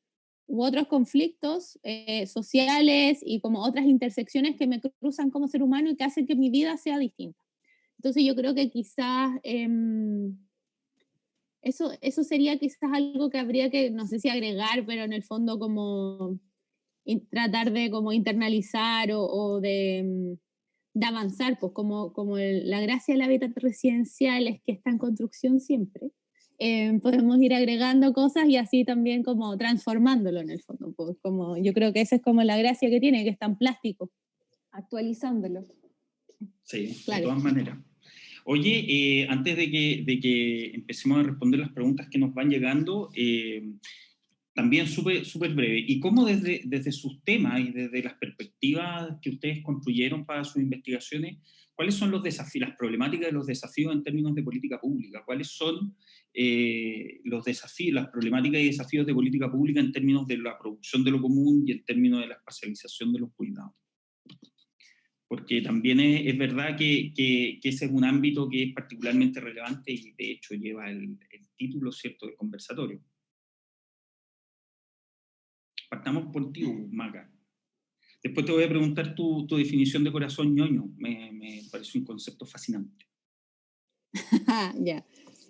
conflictos sociales y como otras intersecciones que me cruzan como ser humano y que hacen que mi vida sea distinta. Entonces yo creo que quizás eso sería quizás algo que habría que, no sé si agregar, pero en el fondo como tratar de como internalizar o de avanzar, pues como la gracia del hábitat residencial es que está en construcción siempre, podemos ir agregando cosas y así también como transformándolo en el fondo, pues como, yo creo que esa es como la gracia que tiene, que es tan plástico. Actualizándolo. Sí, Claro. de todas maneras. Oye, antes de que empecemos a responder las preguntas que nos van llegando, también súper breve, ¿y cómo desde sus temas y desde las perspectivas que ustedes construyeron para sus investigaciones, cuáles son los desafíos, las problemáticas y los desafíos en términos de política pública? ¿Cuáles son los desafíos, las problemáticas y desafíos de política pública en términos de la producción de lo común y en términos de la espacialización de los cuidados? Porque también es verdad que ese es un ámbito que es particularmente relevante y de hecho lleva el título, ¿cierto?, del conversatorio. Partamos por ti, Maca. Después te voy a preguntar tu definición de corazón ñoño. Me parece un concepto fascinante. Ya,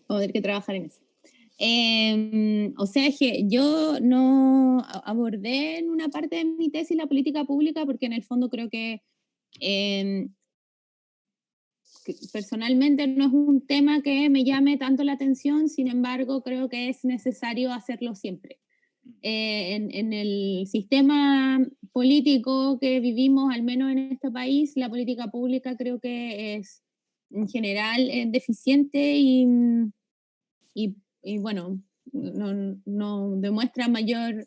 vamos a tener que trabajar en eso. O sea que yo no abordé en una parte de mi tesis la política pública porque en el fondo creo que personalmente no es un tema que me llame tanto la atención, sin embargo creo que es necesario hacerlo siempre. En el sistema político que vivimos, al menos en este país, la política pública creo que es en general deficiente y bueno, no demuestra mayor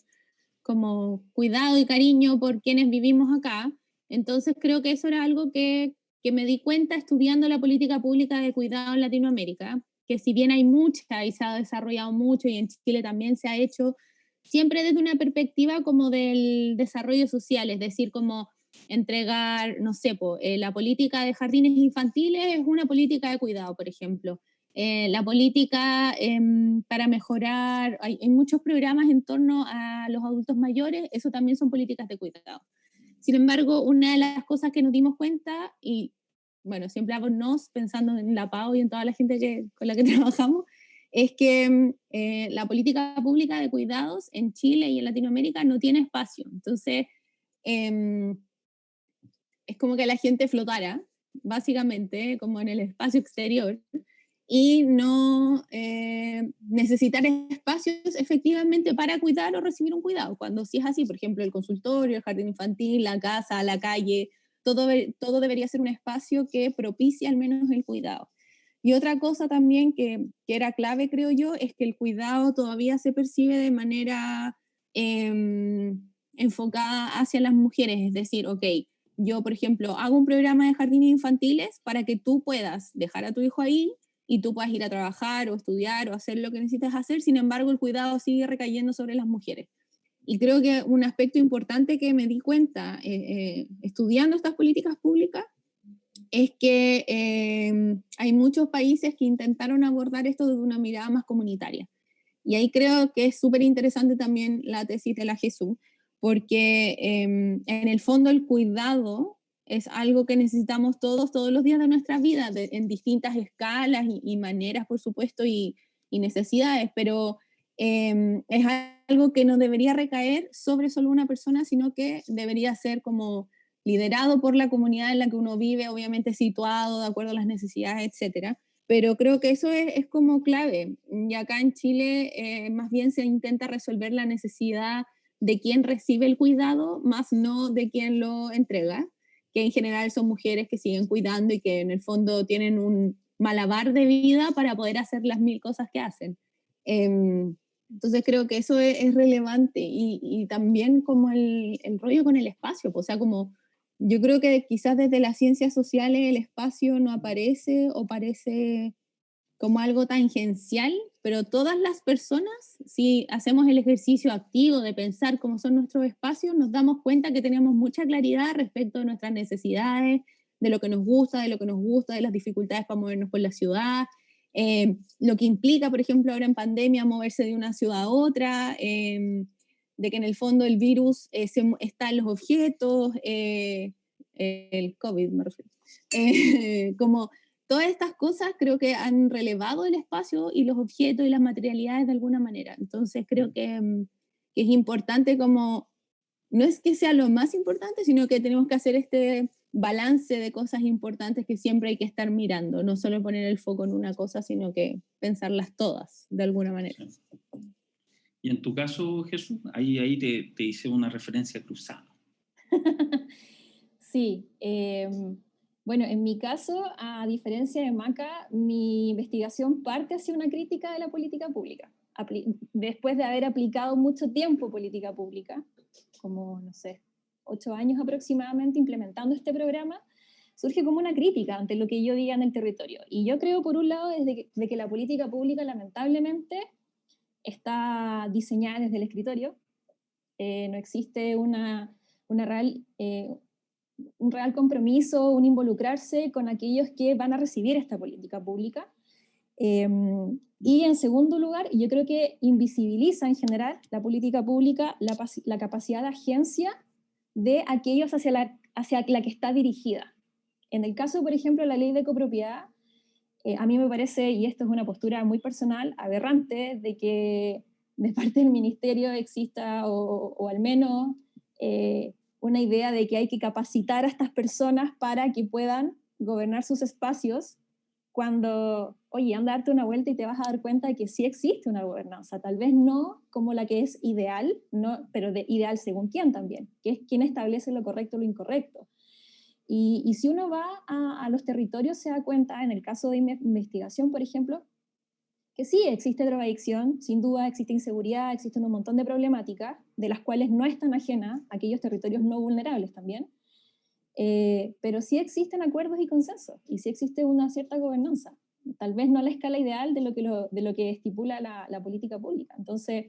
como cuidado y cariño por quienes vivimos acá. Entonces creo que eso era algo que me di cuenta estudiando la política pública de cuidado en Latinoamérica, que si bien hay mucha y se ha desarrollado mucho y en Chile también se ha hecho, siempre desde una perspectiva como del desarrollo social, es decir, como entregar, no sé, la política de jardines infantiles es una política de cuidado, por ejemplo. La política para mejorar, hay muchos programas en torno a los adultos mayores, eso también son políticas de cuidado. Sin embargo, una de las cosas que nos dimos cuenta, y bueno, siempre hablamos pensando en la PAO y en toda la gente con la que trabajamos, es que la política pública de cuidados en Chile y en Latinoamérica no tiene espacio. Entonces, es como que la gente flotara, básicamente, como en el espacio exterior, y no necesitar espacios efectivamente para cuidar o recibir un cuidado. Cuando sí es así, por ejemplo, el consultorio, el jardín infantil, la casa, la calle, todo debería ser un espacio que propicie al menos el cuidado. Y otra cosa también que era clave, creo yo, es que el cuidado todavía se percibe de manera enfocada hacia las mujeres. Es decir, ok, yo, por ejemplo, hago un programa de jardines infantiles para que tú puedas dejar a tu hijo ahí y tú puedas ir a trabajar o estudiar o hacer lo que necesitas hacer. Sin embargo, el cuidado sigue recayendo sobre las mujeres. Y creo que un aspecto importante que me di cuenta estudiando estas políticas públicas es que hay muchos países que intentaron abordar esto desde una mirada más comunitaria. Y ahí creo que es súper interesante también la tesis de la Jesús, porque en el fondo el cuidado es algo que necesitamos todos los días de nuestra vida, en distintas escalas y maneras, por supuesto, y necesidades, pero es algo que no debería recaer sobre solo una persona, sino que debería ser como liderado por la comunidad en la que uno vive, obviamente situado de acuerdo a las necesidades, etcétera. Pero creo que eso es como clave. Y acá en Chile más bien se intenta resolver la necesidad de quien recibe el cuidado, más no de quien lo entrega, que en general son mujeres que siguen cuidando y que en el fondo tienen un malabar de vida para poder hacer las 1000 cosas que hacen. Entonces creo que eso es relevante y también como el rollo con el espacio, o sea, como yo creo que quizás desde las ciencias sociales el espacio no aparece o parece como algo tangencial, pero todas las personas, si hacemos el ejercicio activo de pensar cómo son nuestros espacios, nos damos cuenta que tenemos mucha claridad respecto de nuestras necesidades, de lo que nos gusta, de lo que nos gusta, de las dificultades para movernos por la ciudad, lo que implica, por ejemplo, ahora en pandemia, moverse de una ciudad a otra, de que en el fondo el virus está en los objetos, el COVID me refiero, como todas estas cosas creo que han relevado el espacio y los objetos y las materialidades de alguna manera. Entonces creo que es importante como, no es que sea lo más importante, sino que tenemos que hacer este balance de cosas importantes que siempre hay que estar mirando, no solo poner el foco en una cosa, sino que pensarlas todas de alguna manera. Sí. Y en tu caso, Jesús, ahí te hice una referencia cruzada. Sí, bueno, en mi caso, a diferencia de Maca, mi investigación parte hacia una crítica de la política pública. Después de haber aplicado mucho tiempo política pública, como, no sé, 8 años aproximadamente implementando este programa, surge como una crítica ante lo que yo diga en el territorio. Y yo creo, por un lado, de que la política pública lamentablemente está diseñada desde el escritorio. No existe un real compromiso, un involucrarse con aquellos que van a recibir esta política pública. Y en segundo lugar, yo creo que invisibiliza en general la política pública la capacidad de agencia de aquellos hacia la que está dirigida. En el caso, por ejemplo, de la ley de copropiedad, a mí me parece, y esto es una postura muy personal, aberrante, de que de parte del ministerio exista, o al menos una idea de que hay que capacitar a estas personas para que puedan gobernar sus espacios, cuando, oye, anda a darte una vuelta y te vas a dar cuenta de que sí existe una gobernanza, tal vez no como la que es ideal, no, pero ideal según quién también, que es quien establece lo correcto o lo incorrecto. Y si uno va a los territorios, se da cuenta, en el caso de investigación, por ejemplo, que sí, existe drogadicción, sin duda existe inseguridad, existen un montón de problemáticas, de las cuales no están ajenas aquellos territorios no vulnerables también, pero sí existen acuerdos y consensos, y sí existe una cierta gobernanza, tal vez no a la escala ideal de lo que estipula la política pública. Entonces,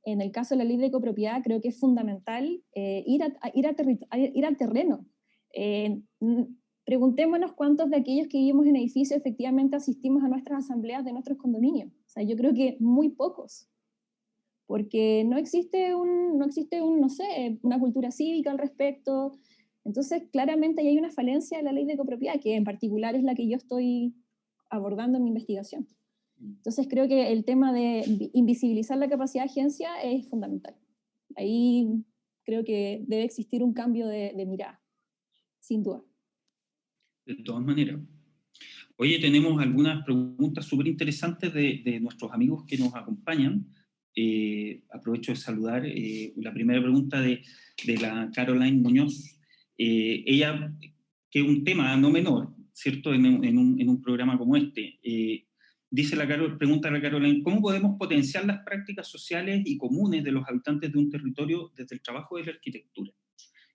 en el caso de la ley de copropiedad, creo que es fundamental ir al terreno. Preguntémonos cuántos de aquellos que vivimos en edificios efectivamente asistimos a nuestras asambleas de nuestros condominios. O sea, yo creo que muy pocos, porque no existe no sé, una cultura cívica al respecto. Entonces, claramente ahí hay una falencia de la ley de copropiedad, que en particular es la que yo estoy abordando en mi investigación. Entonces, creo que el tema de invisibilizar la capacidad de agencia es fundamental. Ahí creo que debe existir un cambio de mirada, sin duda. De todas maneras. Oye, tenemos algunas preguntas súper interesantes de nuestros amigos que nos acompañan. Aprovecho de saludar la primera pregunta de la Caroline Muñoz. Ella, que es un tema no menor, ¿cierto?, en un programa como este. Pregunta la Caroline, ¿cómo podemos potenciar las prácticas sociales y comunes de los habitantes de un territorio desde el trabajo de la arquitectura?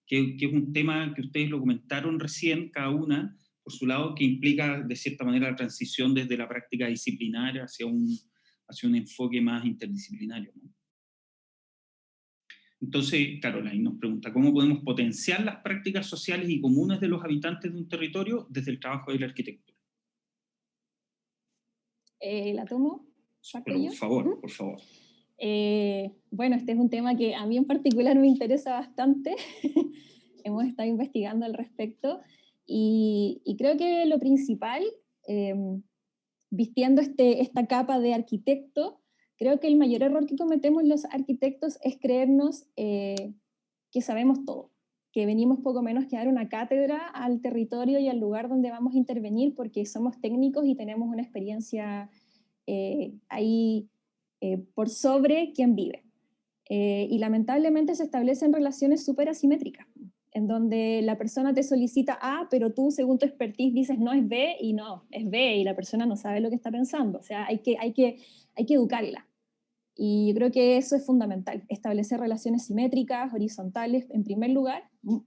Que es un tema que ustedes lo comentaron recién, cada una por su lado, que implica de cierta manera la transición desde la práctica disciplinaria hacia un enfoque más interdisciplinario, ¿no? Entonces, Caroline nos pregunta, ¿cómo podemos potenciar las prácticas sociales y comunes de los habitantes de un territorio desde el trabajo de la arquitectura? ¿La tomo? Pero por favor, por favor. Bueno, este es un tema que a mí en particular me interesa bastante. Hemos estado investigando al respecto y creo que lo principal, vistiendo esta capa de arquitecto, creo que el mayor error que cometemos los arquitectos es creernos que sabemos todo. que venimos poco menos que dar una cátedra al territorio y al lugar donde vamos a intervenir, porque somos técnicos y tenemos una experiencia ahí por sobre quien vive. Y lamentablemente se establecen relaciones súper asimétricas, en donde la persona te solicita A, pero tú, según tu expertise, dices no, es B, y no, es B, y la persona no sabe lo que está pensando. O sea, hay que educarla. Y yo creo que eso es fundamental, establecer relaciones simétricas, horizontales, en primer lugar,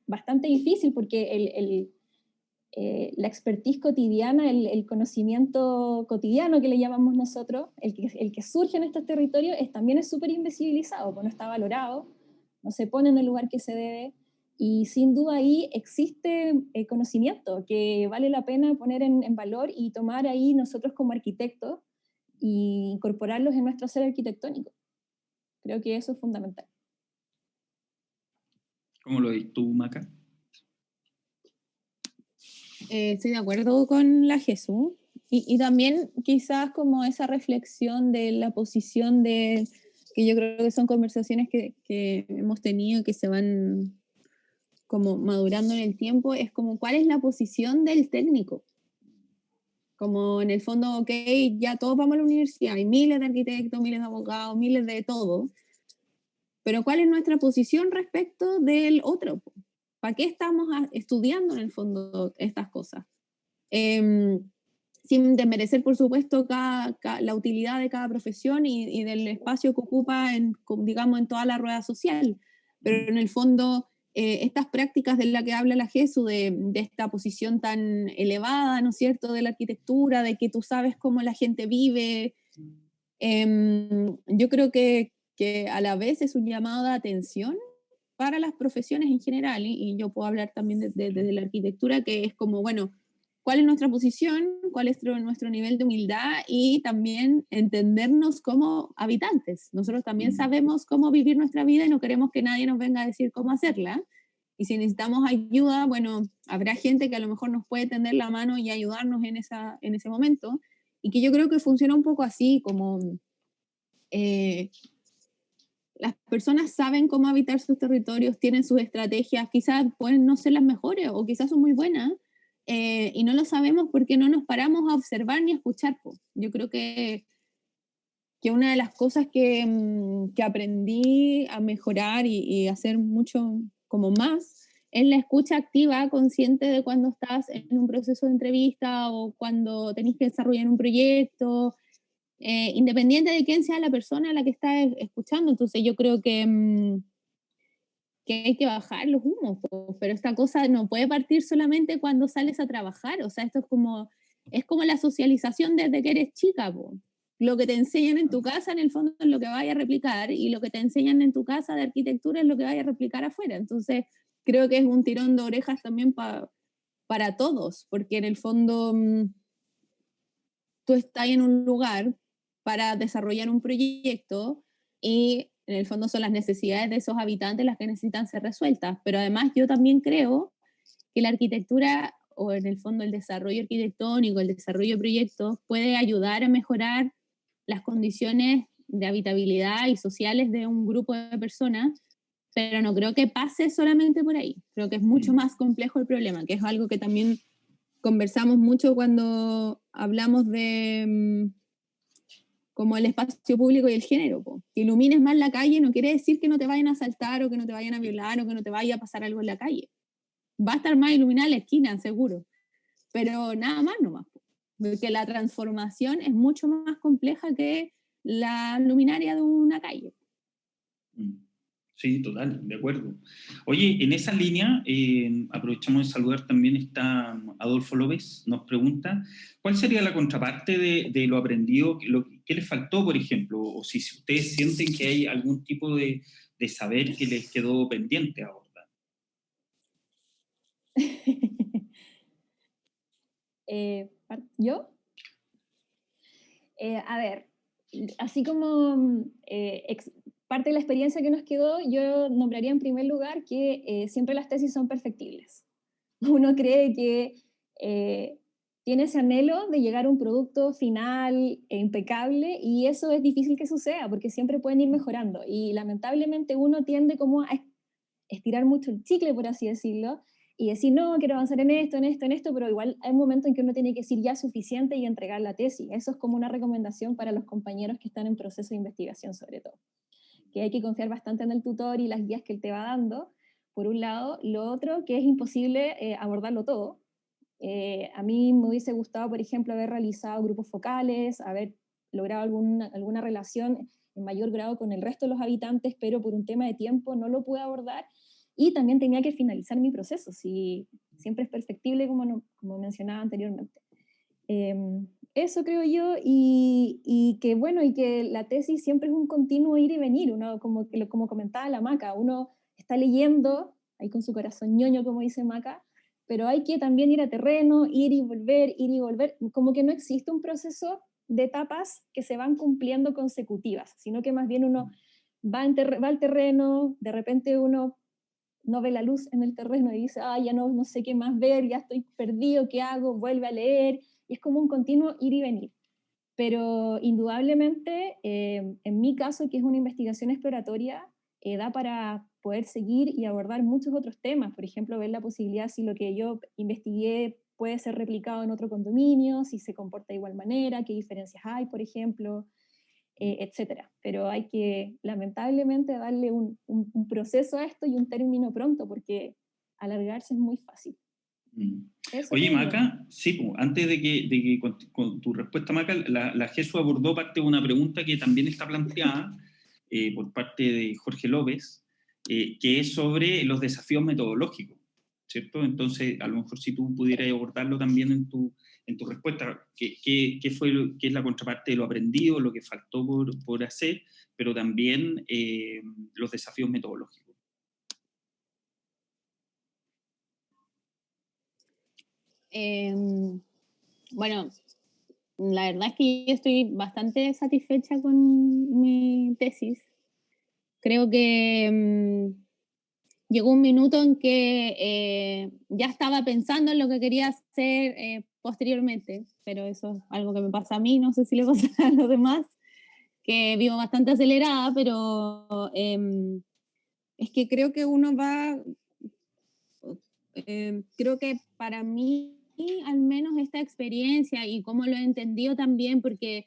bastante difícil porque la expertise cotidiana, el conocimiento cotidiano que le llamamos nosotros, el que surge en estos territorios, también es súper invisibilizado, pues no está valorado, no se pone en el lugar que se debe, y sin duda ahí existe conocimiento que vale la pena poner en valor y tomar ahí nosotros como arquitectos y incorporarlos en nuestro ser arquitectónico. Creo que eso es fundamental. ¿Cómo lo ves tú, Maca? Estoy de acuerdo con la Jesús. Y también quizás como esa reflexión de la posición de, que yo creo que son conversaciones que hemos tenido y que se van como madurando en el tiempo, es como cuál es la posición del técnico. Como en el fondo, ok, ya todos vamos a la universidad, hay miles de arquitectos, miles de abogados, miles de todo, pero ¿cuál es nuestra posición respecto del otro? ¿Para qué estamos estudiando en el fondo estas cosas? Sin desmerecer, por supuesto, la utilidad de cada profesión y del espacio que ocupa, digamos, en toda la rueda social. Pero en el fondo, estas prácticas de las que habla la Jesús, de esta posición tan elevada, ¿no es cierto?, de la arquitectura, de que tú sabes cómo la gente vive, yo creo que a la vez es un llamado de atención para las profesiones en general, y yo puedo hablar también de la arquitectura, que es como, bueno, ¿cuál es nuestra posición? ¿Cuál es nuestro nivel de humildad? Y también entendernos como habitantes. Nosotros también sabemos cómo vivir nuestra vida y no queremos que nadie nos venga a decir cómo hacerla. Y si necesitamos ayuda, bueno, habrá gente que a lo mejor nos puede tender la mano y ayudarnos en ese momento. Y que yo creo que funciona un poco así, como las personas saben cómo habitar sus territorios, tienen sus estrategias, quizás pueden no ser las mejores o quizás son muy buenas, y no lo sabemos porque no nos paramos a observar ni a escuchar. Yo creo que una de las cosas que aprendí a mejorar y hacer mucho como más es la escucha activa, consciente de cuando estás en un proceso de entrevista o cuando tenés que desarrollar un proyecto, independiente de quién sea la persona a la que estás escuchando. Entonces yo creo que hay que bajar los humos, pero esta cosa no puede partir solamente cuando sales a trabajar. O sea, esto es como la socialización desde que eres chica, po. Lo que te enseñan en tu casa, en el fondo, es lo que vaya a replicar, y lo que te enseñan en tu casa de arquitectura es lo que vaya a replicar afuera. Entonces, creo que es un tirón de orejas también para todos, porque en el fondo tú estás en un lugar para desarrollar un proyecto y en el fondo son las necesidades de esos habitantes las que necesitan ser resueltas. Pero además yo también creo que la arquitectura, o en el fondo el desarrollo arquitectónico, el desarrollo de proyectos, puede ayudar a mejorar las condiciones de habitabilidad y sociales de un grupo de personas, pero no creo que pase solamente por ahí. Creo que es mucho más complejo el problema, que es algo que también conversamos mucho cuando hablamos de como el espacio público y el género. Que ilumines más la calle no quiere decir que no te vayan a asaltar o que no te vayan a violar o que no te vaya a pasar algo en la calle. Va a estar más iluminada la esquina, seguro, pero nada más nomás. Porque la transformación es mucho más compleja que la luminaria de una calle. Sí, total, de acuerdo. Oye, en esa línea, aprovechamos de saludar también, está Adolfo López, nos pregunta, ¿cuál sería la contraparte de lo aprendido? ¿Qué les faltó, por ejemplo? O si ustedes sienten que hay algún tipo de saber que les quedó pendiente abordar. ¿Yo? A ver, así como parte de la experiencia que nos quedó, yo nombraría en primer lugar que siempre las tesis son perfectibles. Uno cree que tiene ese anhelo de llegar a un producto final impecable, y eso es difícil que suceda porque siempre pueden ir mejorando, y lamentablemente uno tiende como a estirar mucho el chicle, por así decirlo, y decir, no, quiero avanzar en esto, en esto, en esto, pero igual hay un momento en que uno tiene que decir ya suficiente y entregar la tesis. Eso es como una recomendación para los compañeros que están en proceso de investigación, sobre todo. Que hay que confiar bastante en el tutor y las guías que él te va dando, por un lado. Lo otro, que es imposible abordarlo todo. A mí me hubiese gustado, por ejemplo, haber realizado grupos focales, haber logrado alguna relación en mayor grado con el resto de los habitantes, pero por un tema de tiempo no lo pude abordar, y también tenía que finalizar mi proceso, si siempre es perfectible, como mencionaba anteriormente. Eso creo yo, y que bueno, y que la tesis siempre es un continuo ir y venir, uno, como comentaba la Maca, uno está leyendo, ahí con su corazón ñoño, como dice Maca, pero hay que también ir a terreno, ir y volver, como que no existe un proceso de etapas que se van cumpliendo consecutivas, sino que más bien uno va al terreno, de repente uno no ve la luz en el terreno y dice, ya no sé qué más ver, ya estoy perdido, ¿qué hago? Vuelve a leer, y es como un continuo ir y venir. Pero indudablemente, en mi caso, que es una investigación exploratoria, da para poder seguir y abordar muchos otros temas. Por ejemplo, ver la posibilidad si lo que yo investigué puede ser replicado en otro condominio, si se comporta de igual manera, qué diferencias hay, por ejemplo, etcétera. Pero hay que, lamentablemente, darle un proceso a esto y un término pronto, porque alargarse es muy fácil. Oye, Maca, sí, antes de que con tu respuesta, Maca, la Jesús abordó parte de una pregunta que también está planteada por parte de Jorge López, que es sobre los desafíos metodológicos, ¿cierto? Entonces, a lo mejor si tú pudieras abordarlo también en tu respuesta, qué es la contraparte de lo aprendido, lo que faltó por hacer, pero también los desafíos metodológicos. Bueno, la verdad es que yo estoy bastante satisfecha con mi tesis. Creo que llegó un minuto en que ya estaba pensando en lo que quería hacer posteriormente, pero eso es algo que me pasa a mí, no sé si le pasa a los demás, que vivo bastante acelerada, pero es que creo que uno va, creo que para mí, al menos esta experiencia y cómo lo he entendido también, porque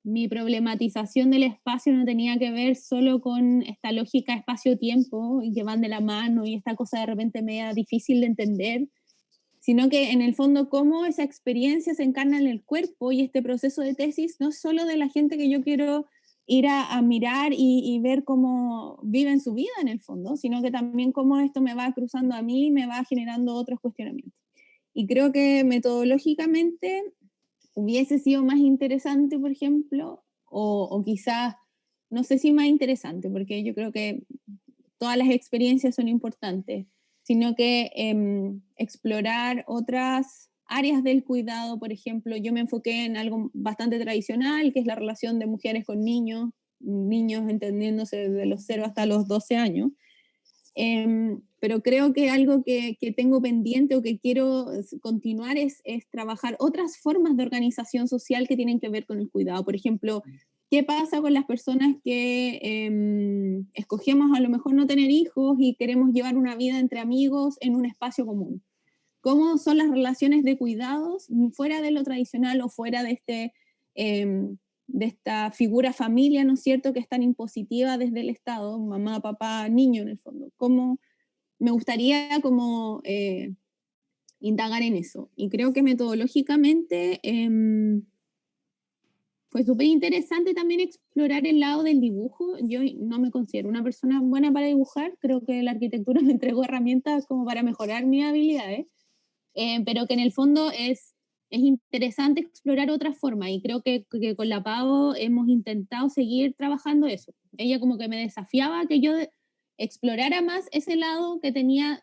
mi problematización del espacio no tenía que ver solo con esta lógica espacio-tiempo y que van de la mano y esta cosa de repente media difícil de entender, sino que en el fondo cómo esa experiencia se encarna en el cuerpo, y este proceso de tesis no solo de la gente que yo quiero ir a mirar y ver cómo viven su vida en el fondo, sino que también cómo esto me va cruzando a mí y me va generando otros cuestionamientos. Y creo que metodológicamente hubiese sido más interesante, por ejemplo, o quizás, no sé si más interesante, porque yo creo que todas las experiencias son importantes, sino que explorar otras áreas del cuidado. Por ejemplo, yo me enfoqué en algo bastante tradicional, que es la relación de mujeres con niños entendiéndose desde los 0 hasta los 12 años. Pero creo que algo que tengo pendiente o que quiero continuar es trabajar otras formas de organización social que tienen que ver con el cuidado. Por ejemplo, ¿qué pasa con las personas que escogemos a lo mejor no tener hijos y queremos llevar una vida entre amigos en un espacio común? ¿Cómo son las relaciones de cuidados fuera de lo tradicional o fuera de de esta figura familia, ¿no es cierto?, que es tan impositiva desde el Estado, mamá, papá, niño en el fondo? ¿Cómo me gustaría como indagar en eso? Y creo que metodológicamente fue súper interesante también explorar el lado del dibujo. Yo no me considero una persona buena para dibujar, creo que la arquitectura me entregó herramientas como para mejorar mis habilidades, pero que en el fondo es interesante explorar otras formas, y creo que con la Pau hemos intentado seguir trabajando eso. Ella como que me desafiaba que yo explorara más ese lado que tenía,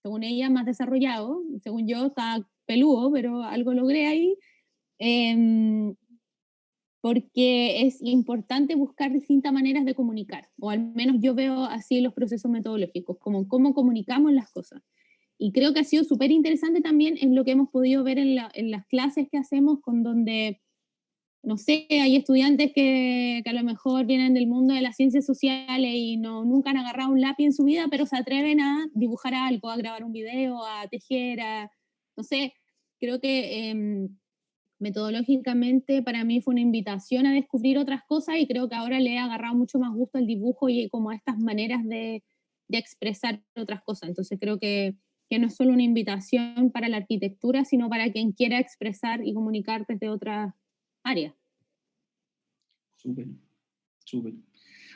según ella, más desarrollado. Según yo estaba peludo, pero algo logré ahí, porque es importante buscar distintas maneras de comunicar, o al menos yo veo así los procesos metodológicos, como cómo comunicamos las cosas. Y creo que ha sido súper interesante también en lo que hemos podido ver en las clases que hacemos, con donde no sé, hay estudiantes que a lo mejor vienen del mundo de las ciencias sociales y nunca han agarrado un lápiz en su vida, pero se atreven a dibujar algo, a grabar un video, a tejer, no sé, creo que metodológicamente para mí fue una invitación a descubrir otras cosas y creo que ahora le he agarrado mucho más gusto al dibujo y como a estas maneras de expresar otras cosas. Entonces creo que no es solo una invitación para la arquitectura, sino para quien quiera expresar y comunicar desde otras áreas. Súper, súper.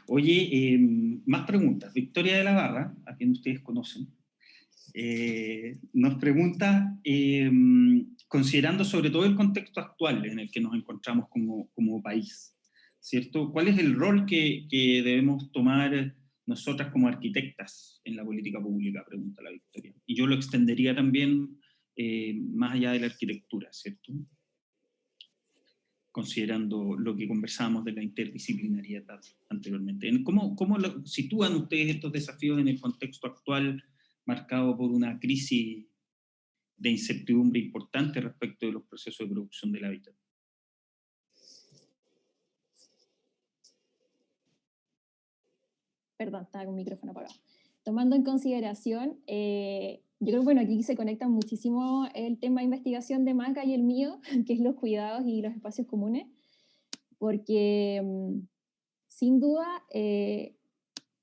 Oye, más preguntas. Victoria de la Barra, a quien ustedes conocen, nos pregunta, considerando sobre todo el contexto actual en el que nos encontramos como país, ¿cierto? ¿Cuál es el rol que debemos tomar nosotras como arquitectas en la política pública? Pregunta la Victoria. Y yo lo extendería también más allá de la arquitectura, ¿cierto? Considerando lo que conversábamos de la interdisciplinariedad anteriormente. ¿Cómo sitúan ustedes estos desafíos en el contexto actual marcado por una crisis de incertidumbre importante respecto de los procesos de producción del hábitat? Perdón, estaba con el micrófono apagado. Tomando en consideración, yo creo que bueno, aquí se conecta muchísimo el tema de investigación de Maca y el mío, que es los cuidados y los espacios comunes, porque sin duda,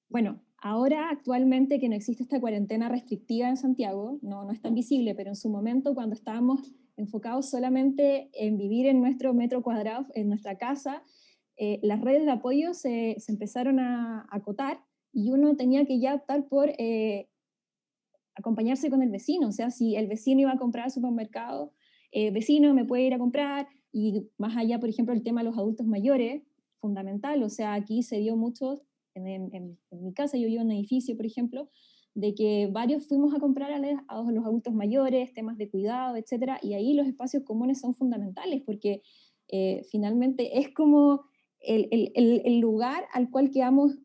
bueno, ahora actualmente que no existe esta cuarentena restrictiva en Santiago, no es tan visible, pero en su momento cuando estábamos enfocados solamente en vivir en nuestro metro cuadrado, en nuestra casa, las redes de apoyo se empezaron a acotar y uno tenía que ya optar por acompañarse con el vecino, o sea, si el vecino iba a comprar al supermercado, vecino me puede ir a comprar, y más allá, por ejemplo, el tema de los adultos mayores, fundamental, o sea, aquí se dio mucho, en mi casa, yo vivo en un edificio, por ejemplo, de que varios fuimos a comprar a los adultos mayores, temas de cuidado, etcétera, y ahí los espacios comunes son fundamentales, porque finalmente es como el lugar al cual quedamos,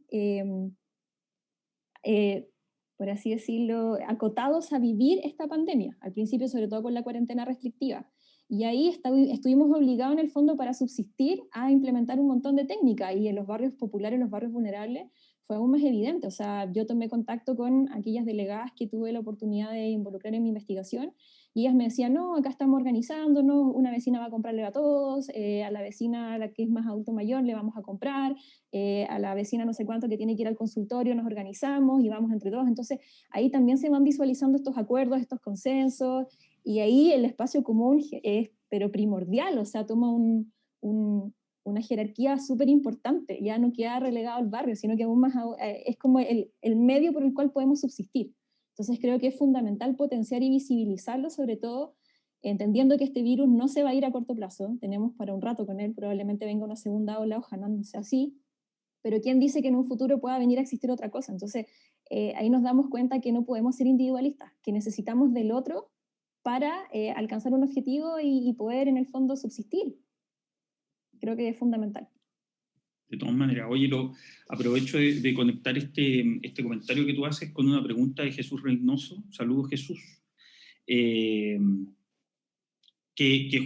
por así decirlo, acotados a vivir esta pandemia, al principio sobre todo con la cuarentena restrictiva. Y ahí estuvimos obligados en el fondo para subsistir a implementar un montón de técnicas, y en los barrios populares, los barrios vulnerables, fue aún más evidente. O sea, yo tomé contacto con aquellas delegadas que tuve la oportunidad de involucrar en mi investigación, y ellas me decían, no, acá estamos organizándonos, una vecina va a comprarle a todos, a la vecina, a la que es más adulto mayor, le vamos a comprar, a la vecina no sé cuánto que tiene que ir al consultorio, nos organizamos y vamos entre todos. Entonces, ahí también se van visualizando estos acuerdos, estos consensos, y ahí el espacio común es pero primordial, o sea, toma una jerarquía súper importante, ya no queda relegado al barrio, sino que aún más es como el medio por el cual podemos subsistir. Entonces creo que es fundamental potenciar y visibilizarlo, sobre todo entendiendo que este virus no se va a ir a corto plazo, tenemos para un rato con él, probablemente venga una segunda ola, ojalá no sea así, pero ¿quién dice que en un futuro pueda venir a existir otra cosa? Entonces ahí nos damos cuenta que no podemos ser individualistas, que necesitamos del otro para alcanzar un objetivo y poder en el fondo subsistir. Creo que es fundamental. De todas maneras, oye, aprovecho de conectar este comentario que tú haces con una pregunta de Jesús Reynoso. Saludos, Jesús. Que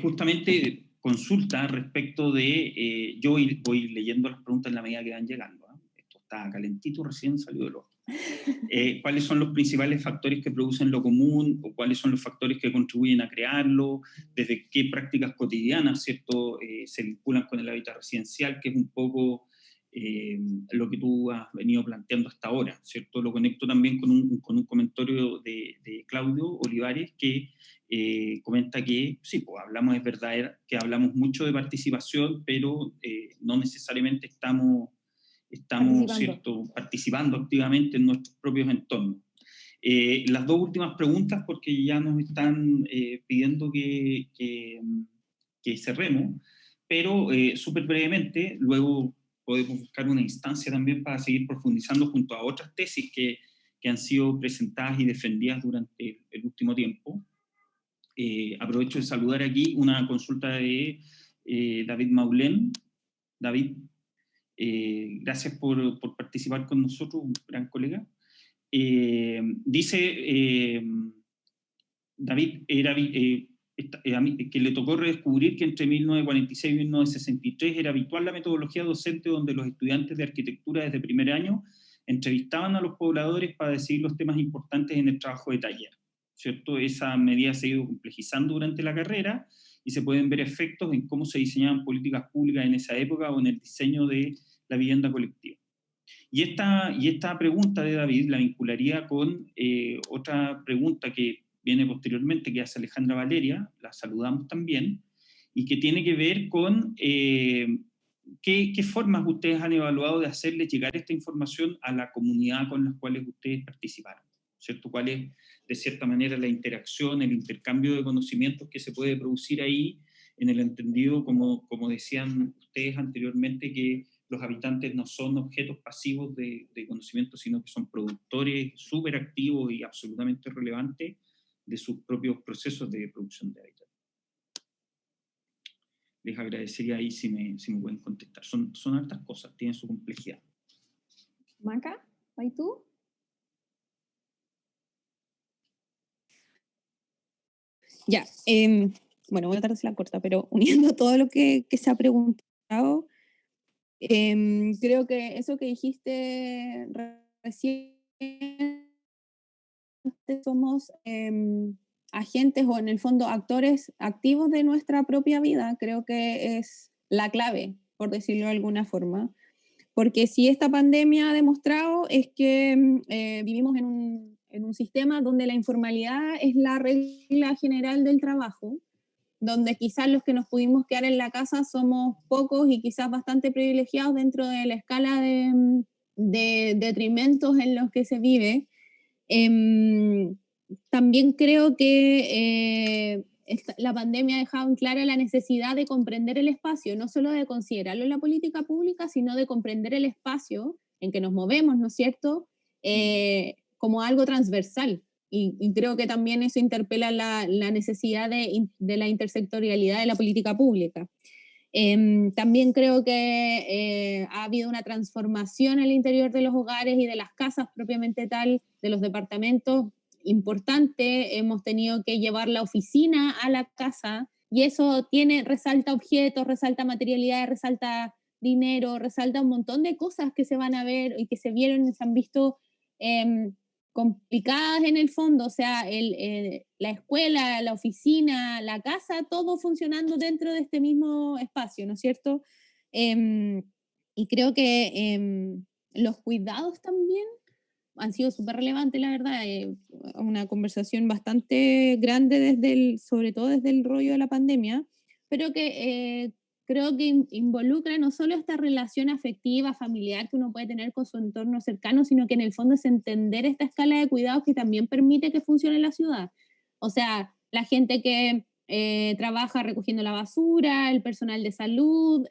justamente consulta respecto de, yo voy leyendo las preguntas en la medida que van llegando, ¿eh? Esto está calentito, recién salió del horno. ¿Cuáles son los principales factores que producen lo común, o cuáles son los factores que contribuyen a crearlo? ¿Desde qué prácticas cotidianas, ¿cierto?, se vinculan con el hábitat residencial, que es un poco lo que tú has venido planteando hasta ahora, ¿cierto? Lo conecto también con un comentario de Claudio Olivares, que comenta que sí, pues hablamos, es verdad que hablamos mucho de participación, pero no necesariamente estamos ¿cierto?, participando activamente en nuestros propios entornos. Las dos últimas preguntas, porque ya nos están pidiendo que cerremos, pero súper brevemente, luego podemos buscar una instancia también para seguir profundizando junto a otras tesis que han sido presentadas y defendidas durante el último tiempo. Aprovecho de saludar aquí una consulta de David Maulén. David, gracias por participar con nosotros, un gran colega. Dice David, que le tocó redescubrir que entre 1946 y 1963 era habitual la metodología docente donde los estudiantes de arquitectura desde primer año entrevistaban a los pobladores para decidir los temas importantes en el trabajo de taller, ¿cierto? Esa medida se ha ido complejizando durante la carrera y se pueden ver efectos en cómo se diseñaban políticas públicas en esa época o en el diseño de la vivienda colectiva. Y esta pregunta de David la vincularía con otra pregunta que viene posteriormente, que hace Alejandra Valeria, la saludamos también, y que tiene que ver con qué formas ustedes han evaluado de hacerle llegar esta información a la comunidad con las cuales ustedes participaron, ¿cierto? ¿Cuál es, de cierta manera, la interacción, el intercambio de conocimientos que se puede producir ahí, en el entendido, como decían ustedes anteriormente, que los habitantes no son objetos pasivos de conocimiento, sino que son productores súper activos y absolutamente relevantes de sus propios procesos de producción de hábitat? Les agradecería ahí si me pueden contestar. Son hartas cosas, tienen su complejidad. Maca, ¿y tú? Ya, bueno, voy a tratar de ser la corta, pero uniendo todo lo que se ha preguntado, creo que eso que dijiste recién, somos agentes o en el fondo actores activos de nuestra propia vida, creo que es la clave, por decirlo de alguna forma. Porque si esta pandemia ha demostrado es que vivimos en un sistema donde la informalidad es la regla general del trabajo, donde quizás los que nos pudimos quedar en la casa somos pocos y quizás bastante privilegiados dentro de la escala de detrimentos en los que se vive. También creo que la pandemia ha dejado en clara la necesidad de comprender el espacio, no solo de considerarlo en la política pública, sino de comprender el espacio en que nos movemos, ¿no es cierto?, como algo transversal. Y creo que también eso interpela la necesidad de la intersectorialidad de la política pública. También creo que ha habido una transformación en el interior de los hogares y de las casas propiamente tal, de los departamentos, importante. Hemos tenido que llevar la oficina a la casa y eso resalta objetos, resalta materialidades, resalta dinero, resalta un montón de cosas que se van a ver y que se vieron y se han visto complicadas en el fondo, o sea, la escuela, la oficina, la casa, todo funcionando dentro de este mismo espacio, ¿no es cierto? Y creo que los cuidados también han sido súper relevantes, la verdad, una conversación bastante grande sobre todo desde el rollo de la pandemia, pero que creo que involucra no solo esta relación afectiva, familiar que uno puede tener con su entorno cercano, sino que en el fondo es entender esta escala de cuidados que también permite que funcione la ciudad. O sea, la gente que trabaja recogiendo la basura, el personal de salud,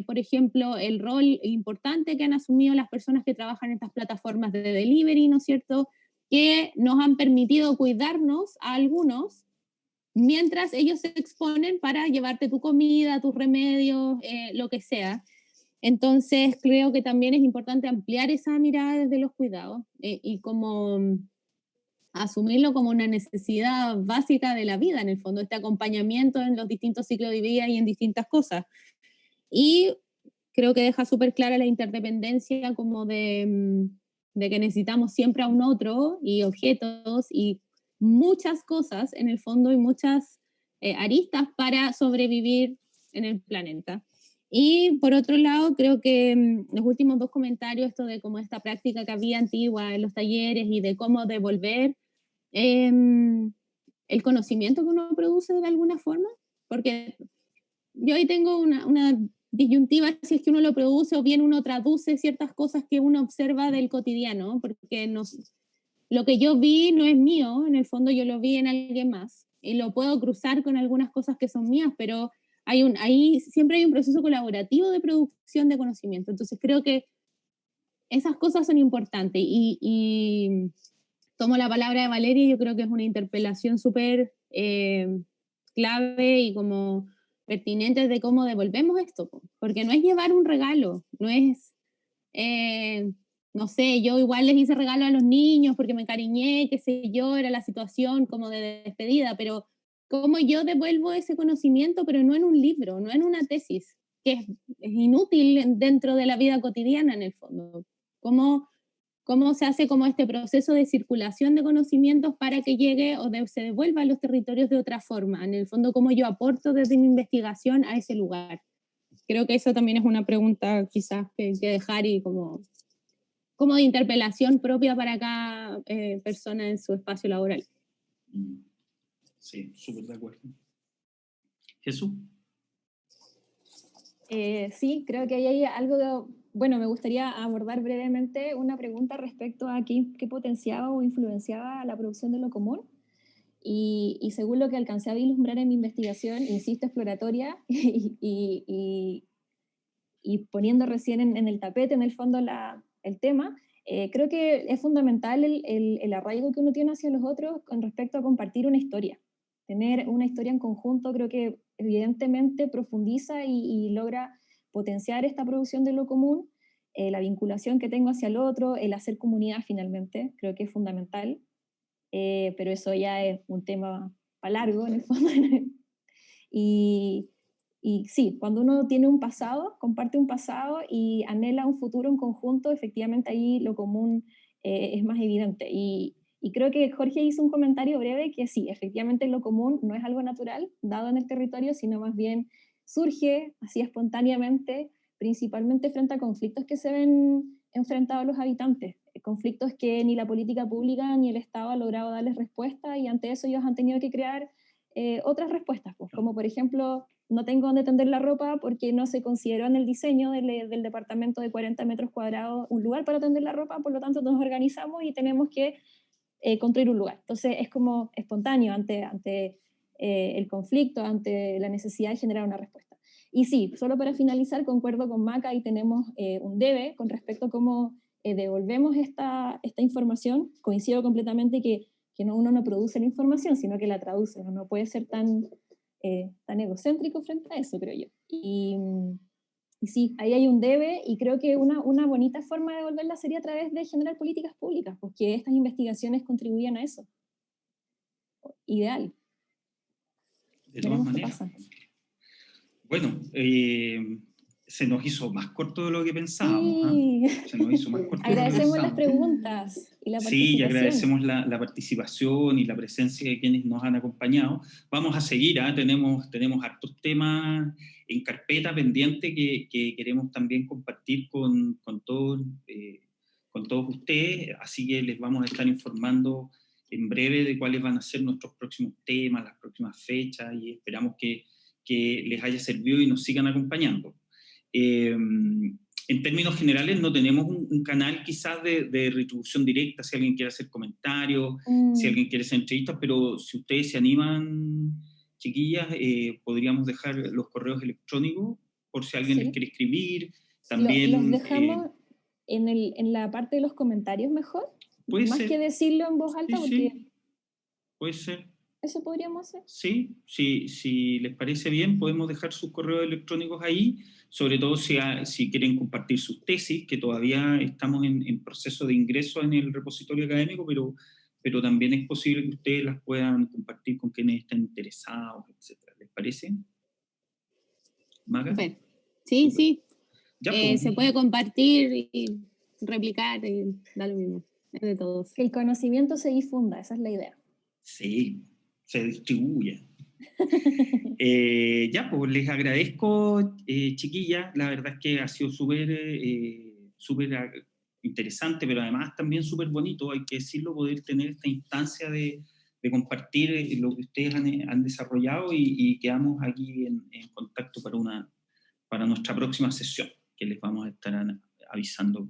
por ejemplo, el rol importante que han asumido las personas que trabajan en estas plataformas de delivery, ¿no es cierto?, que nos han permitido cuidarnos a algunos, mientras ellos se exponen para llevarte tu comida, tus remedios, lo que sea. Entonces creo que también es importante ampliar esa mirada desde los cuidados y como asumirlo como una necesidad básica de la vida, en el fondo, este acompañamiento en los distintos ciclos de vida y en distintas cosas. Y creo que deja súper clara la interdependencia como de que necesitamos siempre a un otro y objetos y muchas cosas en el fondo y muchas aristas para sobrevivir en el planeta. Y por otro lado, creo que los últimos dos comentarios, esto de cómo esta práctica que había antigua en los talleres y de cómo devolver el conocimiento que uno produce de alguna forma, porque yo ahí tengo una disyuntiva si es que uno lo produce o bien uno traduce ciertas cosas que uno observa del cotidiano, porque lo que yo vi no es mío, en el fondo yo lo vi en alguien más y lo puedo cruzar con algunas cosas que son mías, pero ahí siempre hay un proceso colaborativo de producción de conocimiento. Entonces creo que esas cosas son importantes y tomo la palabra de Valeria y yo creo que es una interpelación súper clave y como pertinente de cómo devolvemos esto, porque no es llevar un regalo, no es, no sé, yo igual les hice regalo a los niños porque me encariñé, qué sé yo, era la situación como de despedida, pero cómo yo devuelvo ese conocimiento, pero no en un libro, no en una tesis, que es inútil dentro de la vida cotidiana en el fondo. ¿Cómo se hace como este proceso de circulación de conocimientos para que llegue o se devuelva a los territorios de otra forma? En el fondo, ¿cómo yo aporto desde mi investigación a ese lugar? Creo que eso también es una pregunta quizás que dejar y como de interpelación propia para cada persona en su espacio laboral. Sí, súper de acuerdo. ¿Jesús? Sí, creo que ahí hay algo, bueno, me gustaría abordar brevemente una pregunta respecto a qué potenciaba o influenciaba la producción de lo común. Y según lo que alcancé a vislumbrar en mi investigación, insisto, exploratoria, y poniendo recién en el tapete, en el fondo, el tema, creo que es fundamental el arraigo que uno tiene hacia los otros con respecto a compartir una historia. Tener una historia en conjunto creo que evidentemente profundiza y logra potenciar esta producción de lo común, la vinculación que tengo hacia el otro, el hacer comunidad finalmente, creo que es fundamental, pero eso ya es un tema para largo en el fondo. Y sí, cuando uno tiene un pasado, comparte un pasado y anhela un futuro en conjunto, efectivamente ahí lo común es más evidente. Y creo que Jorge hizo un comentario breve que sí, efectivamente lo común no es algo natural, dado en el territorio, sino más bien surge así espontáneamente, principalmente frente a conflictos que se ven enfrentados los habitantes, conflictos que ni la política pública ni el Estado ha logrado darles respuesta, y ante eso ellos han tenido que crear otras respuestas, pues, como por ejemplo, no tengo dónde tender la ropa porque no se consideró en el diseño del departamento de 40 metros cuadrados un lugar para tender la ropa, por lo tanto nos organizamos y tenemos que construir un lugar. Entonces es como espontáneo ante el conflicto, ante la necesidad de generar una respuesta. Y sí, solo para finalizar, concuerdo con Maca y tenemos un debe con respecto a cómo devolvemos esta información. Coincido completamente que uno no produce la información, sino que la traduce. Uno no puede ser tan egocéntrico frente a eso, creo yo. Y sí, ahí hay un debe, y creo que una bonita forma de devolverla sería a través de generar políticas públicas, porque estas investigaciones contribuyen a eso. Ideal. De todas Veremos qué maneras. pasa. Bueno, se nos hizo más corto de lo que pensábamos. Sí. Se nos hizo más corto de lo que Agradecemos las pensábamos. preguntas y la participación. Sí, y agradecemos la participación y la presencia de quienes nos han acompañado. Vamos a seguir, tenemos hartos temas en carpeta pendiente que queremos también compartir con todos ustedes, así que les vamos a estar informando en breve de cuáles van a ser nuestros próximos temas, las próximas fechas, y esperamos que les haya servido y nos sigan acompañando. En términos generales, no tenemos un canal quizás de retribución directa, si alguien quiere hacer comentarios, si alguien quiere hacer entrevistas, pero si ustedes se animan, chiquillas, podríamos dejar los correos electrónicos por si alguien les quiere escribir. También, los dejamos en la parte de los comentarios mejor, más que decirlo en voz alta, porque... Sí, puede ser. ¿Eso podríamos hacer? Sí, si les parece bien, podemos dejar sus correos electrónicos ahí, sobre todo si quieren compartir sus tesis, que todavía estamos en proceso de ingreso en el repositorio académico, pero también es posible que ustedes las puedan compartir con quienes estén interesados, etc. ¿Les parece? ¿Maga? Super. Sí, super. Sí. Ya, se puede compartir y replicar, y da lo mismo, es de todos. Que el conocimiento se difunda, esa es la idea. Sí, se distribuye. Ya, pues les agradezco, chiquillas, la verdad es que ha sido súper interesante, pero además también súper bonito, hay que decirlo, poder tener esta instancia de compartir lo que ustedes han desarrollado, y quedamos aquí en contacto para nuestra próxima sesión, que les vamos a estar avisando.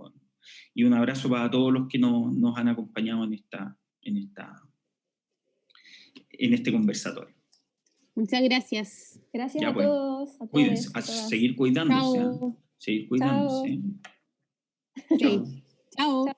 Y un abrazo para todos los que nos han acompañado en este conversatorio. Muchas gracias. Gracias a todos. Cuídense, a seguir cuidándose. Chao. Seguir cuidándose. Chao. Chao.